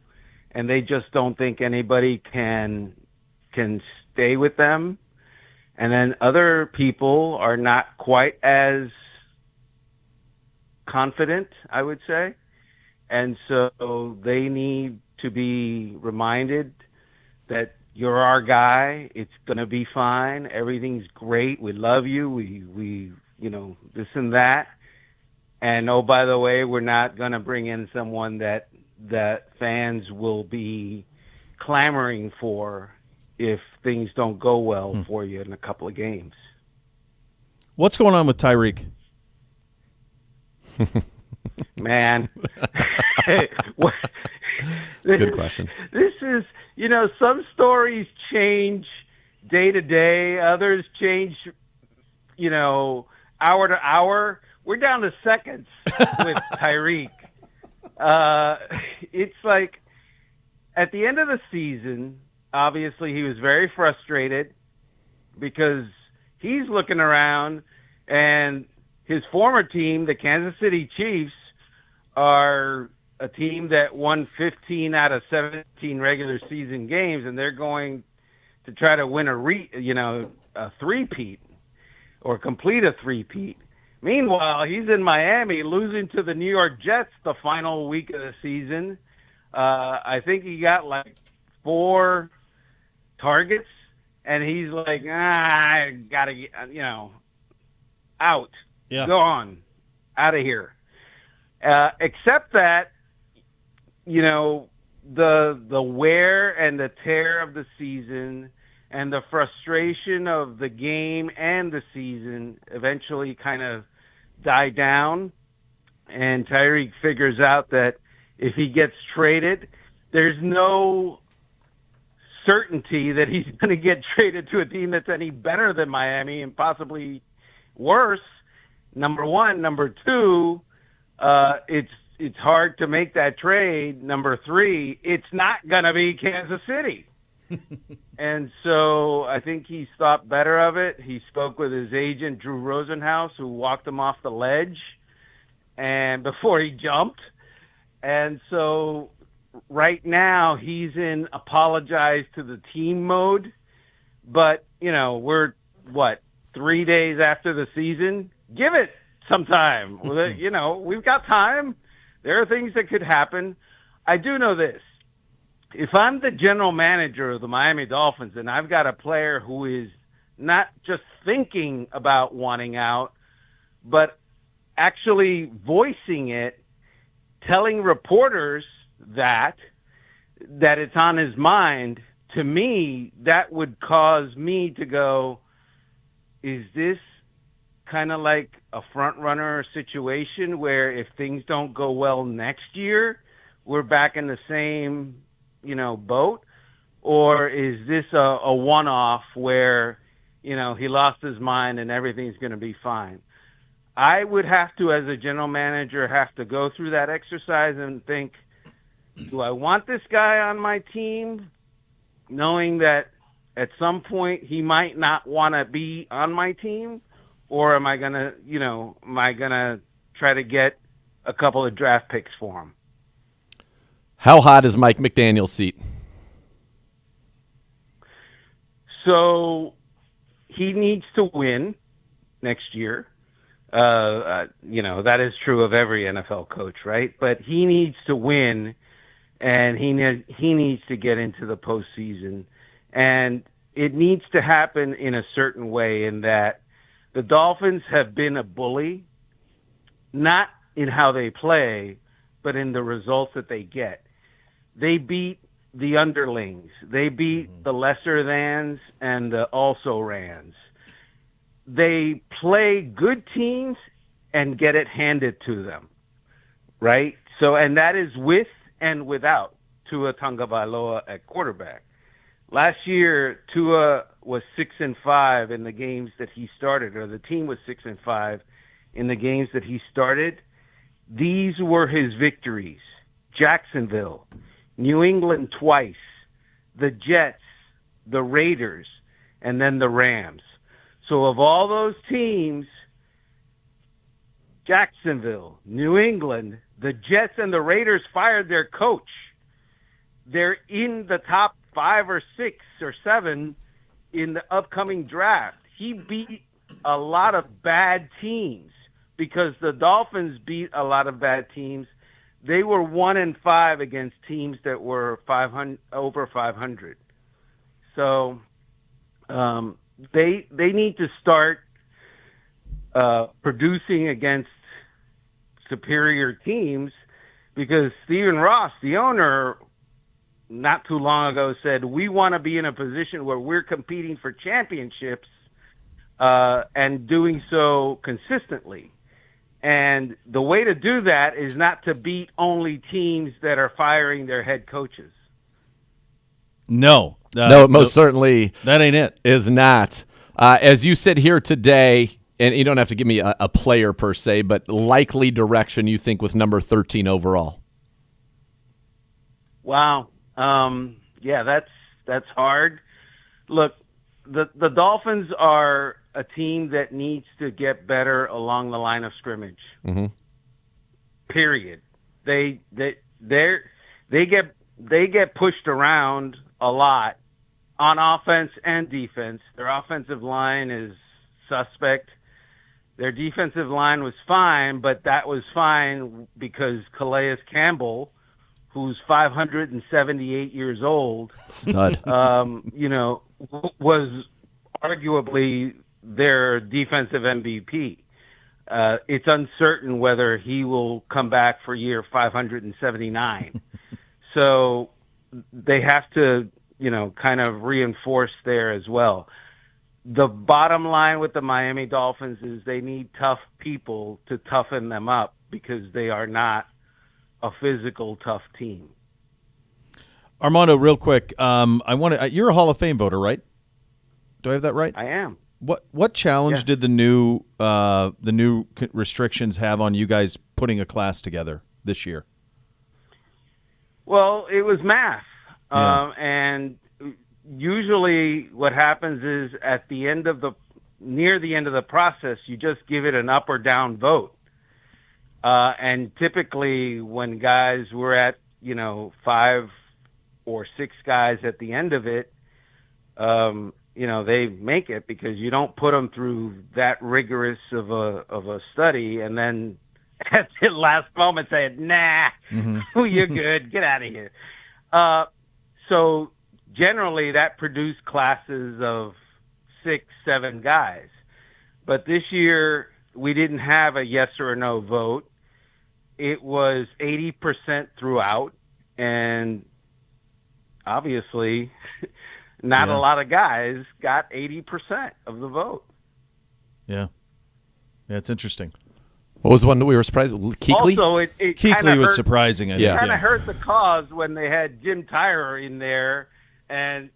and they just don't think anybody can stay with them. And then other people are not quite as confident, I would say. And so they need to be reminded that you're our guy. It's going to be fine. Everything's great. We love you. We this and that. And oh, by the way, we're not going to bring in someone that fans will be clamoring for if things don't go well for you in a couple of games. What's going on with Tyreek? Man. Good question. This is, some stories change day to day. Others change, hour to hour. We're down to seconds with Tyreek. It's like at the end of the season, obviously he was very frustrated because he's looking around and his former team, the Kansas City Chiefs, are a team that won 15 out of 17 regular season games, and they're going to try to win a three-peat or complete a three-peat. Meanwhile, he's in Miami losing to the New York Jets the final week of the season. I think he got like 4 targets, and he's like, I got to get, out. Yeah. Go on. Out of here. Except that, the wear and the tear of the season and the frustration of the game and the season eventually kind of die down. And Tyreek figures out that if he gets traded, there's no certainty that he's going to get traded to a team that's any better than Miami and possibly worse. Number one. Number two, it's hard to make that trade. Number three, it's not going to be Kansas City. And so I think he's thought better of it. He spoke with his agent, Drew Rosenhaus, who walked him off the ledge and before he jumped. And so right now he's in apologize to the team mode. But, we're, 3 days after the season? Give it some time. We've got time. There are things that could happen. I do know this. If I'm the general manager of the Miami Dolphins and I've got a player who is not just thinking about wanting out, but actually voicing it, telling reporters that it's on his mind, to me, that would cause me to go, is this kind of like a front runner situation where if things don't go well next year, we're back in the same, boat? Or is this a one-off where, he lost his mind and everything's going to be fine? I would have to, as a general manager, have to go through that exercise and think, do I want this guy on my team, knowing that at some point he might not want to be on my team? Or am I gonna try to get a couple of draft picks for him? How hot is Mike McDaniel's seat? So he needs to win next year. That is true of every NFL coach, right? But he needs to win, and he needs to get into the postseason, and it needs to happen in a certain way. In that the Dolphins have been a bully, not in how they play, but in the results that they get. They beat the underlings. They beat the lesser thans and the also rans. they play good teams and get it handed to them, right? So, and that is with and without Tua Tagovailoa at quarterback. Last year, Tua was 6-5 in the games that he started, or the team was 6-5 in the games that he started. These were his victories: Jacksonville, New England twice, the Jets, the Raiders, and then the Rams. So of all those teams, Jacksonville, New England, the Jets, and the Raiders fired their coach. They're in the top 5 or 6 or 7 in the upcoming draft. He beat a lot of bad teams because the Dolphins beat a lot of bad teams. They were 1-5 against teams that were 500 over 500. So they need to start producing against superior teams, because Stephen Ross, the owner, not too long ago said, we want to be in a position where we're competing for championships and doing so consistently. And the way to do that is not to beat only teams that are firing their head coaches. No. No, most certainly that ain't it. Is not. As you sit here today, and you don't have to give me a player per se, but likely direction you think with number 13 overall. Wow. Yeah, that's hard. Look, the Dolphins are a team that needs to get better along the line of scrimmage. Mm-hmm. Period. They get pushed around a lot on offense and defense. Their offensive line is suspect. Their defensive line was fine, but that was fine because Calais Campbell, who's 578 years old, stud, was arguably their defensive MVP. It's uncertain whether he will come back for year 579. So they have to, kind of reinforce there as well. The bottom line with the Miami Dolphins is they need tough people to toughen them up, because they are not a physical, tough team. Armando, real quick, you're a Hall of Fame voter, right? Do I have that right? I am. What challenge did the new restrictions have on you guys putting a class together this year? Well, it was math, Yeah. and usually what happens is near the end of the process, you just give it an up or down vote. And typically when guys were at, 5 or 6 guys at the end of it, they make it, because you don't put them through that rigorous of a study and then at the last moment say, nah, you're good, get out of here. So generally that produced classes of 6, 7 guys. But this year we didn't have a yes or a no vote. It was 80% throughout, and obviously not a lot of guys got 80% of the vote. Yeah. Yeah, it's interesting. What was the one that we were surprised with? Keekly? Also, it Keekly was surprising. I think. It kind of hurt the cause when they had Jim Tyrer in there, and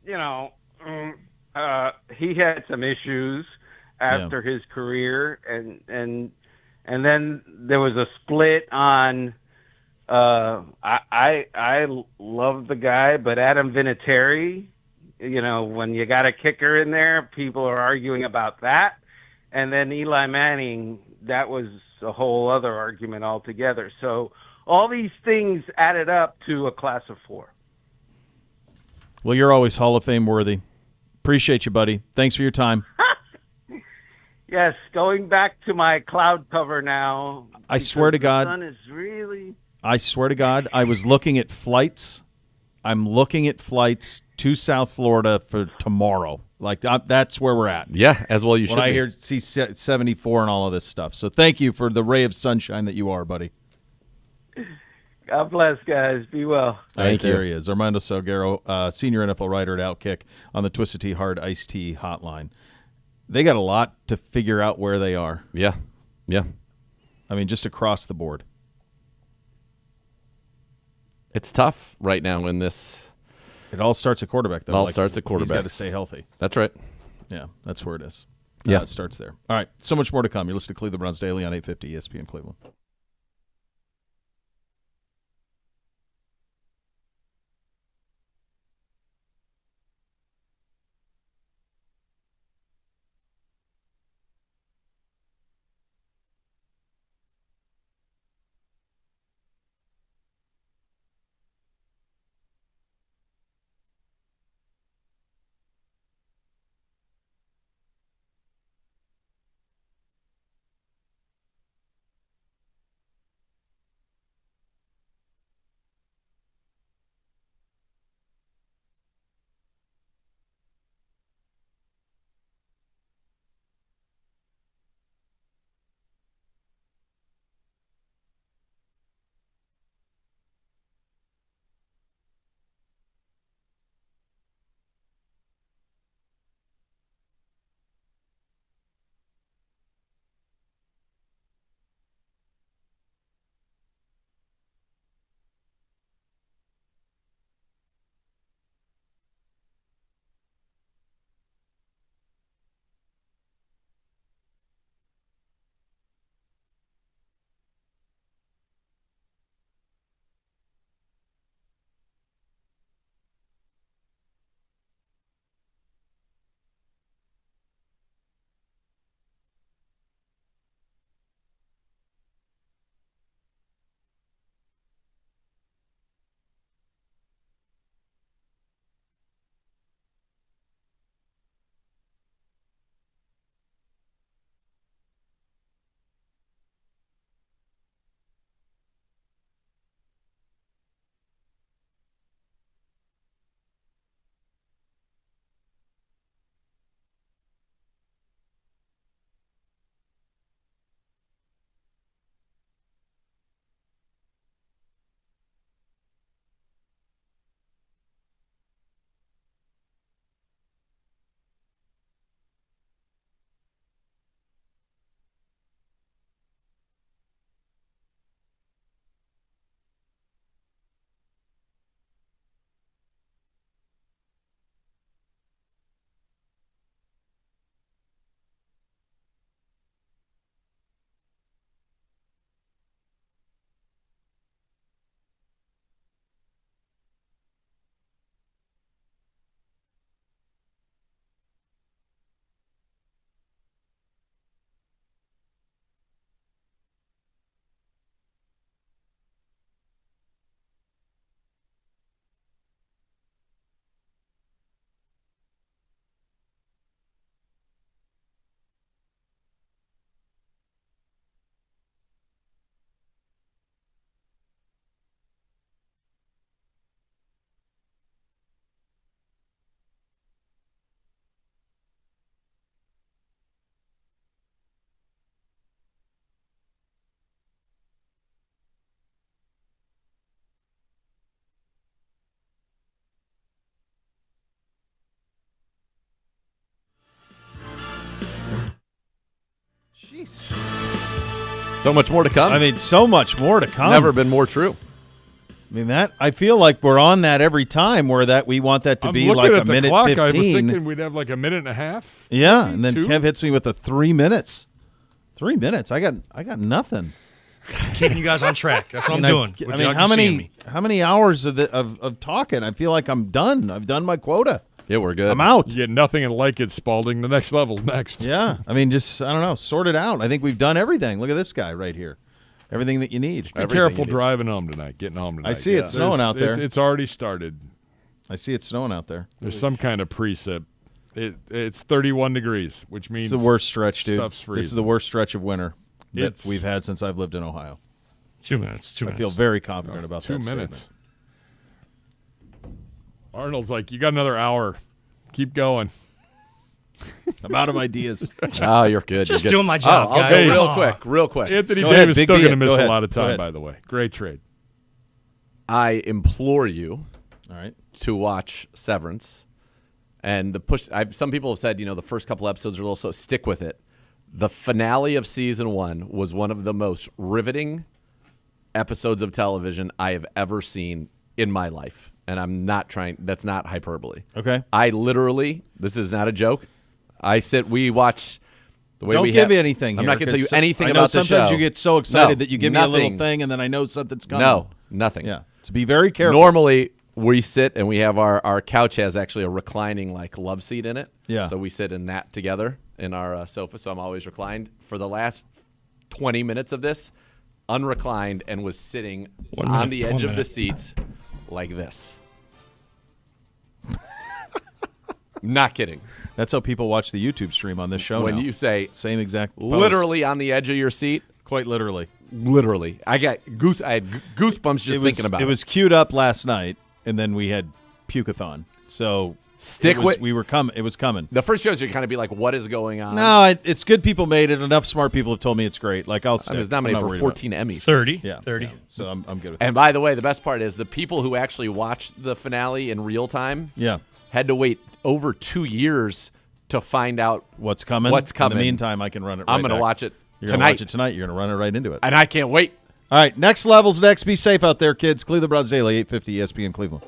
he had some issues after his career, and then there was a split on. I love the guy, but Adam Vinatieri, when you got a kicker in there, people are arguing about that, and then Eli Manning, that was a whole other argument altogether. So all these things added up to a class of 4. Well, you're always Hall of Fame worthy. Appreciate you, buddy. Thanks for your time. Yes, going back to my cloud cover now. I swear to God. The sun is really... I swear to God, I was looking at flights. I'm looking at flights to South Florida for tomorrow. Like, that's where we're at. Yeah, as well you should. When I see 74 and all of this stuff. So thank you for the ray of sunshine that you are, buddy. God bless, guys. Be well. Thank you. There he is, Armando Salguero, senior NFL writer at Outkick on the Twisted Tea Hard Iced Tea Hotline. they got a lot to figure out where they are. Yeah. Yeah. I mean, just across the board. It's tough right now in this. It all starts at quarterback, though. It all starts at quarterback. He's got to stay healthy. That's right. Yeah, that's where it is. Yeah. It starts there. All right, so much more to come. You're listening to Cleveland Browns Daily on 850 ESPN Cleveland. Jeez. So much more to come. I mean, so much more to It's come. never been more true. I mean, that I feel like we're on that every time where that we want that to be like a minute clock, 15. I was thinking we'd have like a minute and a half. Yeah, maybe, and then 2. Kev hits me with a 3 minutes. 3 minutes. I got nothing. Keeping you guys on track. That's what I'm doing. I mean, how many hours of talking? I feel like I'm done. I've done my quota. Yeah, we're good. I'm out. You get nothing and like it, Spalding. The next level's next. Yeah. I mean, just, I don't know, sort it out. I think we've done everything. Look at this guy right here. Everything that you need. Be careful driving home tonight, getting home tonight. I see it's snowing out there. It's already started. I see it's snowing out there. There's some kind of precip. It's 31 degrees, which means it's the worst stretch, dude. Stuff's freezing. This is the worst stretch of winter that we've had since I've lived in Ohio. 2 minutes. I feel very confident about that 2 minutes. statement. Arnold's like, you got another hour. Keep going. I'm out of ideas. Oh, you're good. Just you're good. doing my job, I'll guys. go real quick. Anthony Go ahead, Davis Big still D going to it. miss Go a ahead. lot of Go time, ahead. by the way. Great trade. I implore you All right. to watch Severance And the push. Some people have said, the first couple episodes are a little slow. Stick with it. The finale of season 1 was one of the most riveting episodes of television I have ever seen in my life. And I'm not trying. That's not hyperbole. Okay. I literally. This is not a joke. We watch. The way Don't we give have, me anything. I'm here, not going to tell you anything I know about the show. sometimes you get so excited No, that you give me a little nothing. thing, and then I know something's coming. No, nothing. Yeah. So be very careful. Normally, we sit and we have our couch has actually a reclining love seat in it. Yeah. So we sit in that together in our sofa. So I'm always reclined. For the last 20 minutes of this, unreclined and was sitting on the edge of the seats like this. Not kidding. That's how people watch the YouTube stream on this show. When now. you say same exact pose. literally on the edge of your seat, quite literally. Literally, I had goosebumps just thinking about it. It was queued up last night, and then we had Puke-a-thon. So we were coming. It was coming. The first shows you kind of be like, "What is going on?" No, it's good. People made it. Enough smart people have told me it's great. Like I'll. I was nominated for 14 Emmys. 30. Yeah, 30. Yeah. So I'm good with. And by the way, the best part is the people who actually watched the finale in real time. Yeah. Had to wait over 2 years to find out what's coming. What's coming? In the meantime, I can run it. I'm going to watch it You're tonight. Gonna watch it tonight. You're going to run it right into it, and I can't wait. All right, next level's next. Be safe out there, kids. Cleveland Browns Daily, 850 ESPN Cleveland.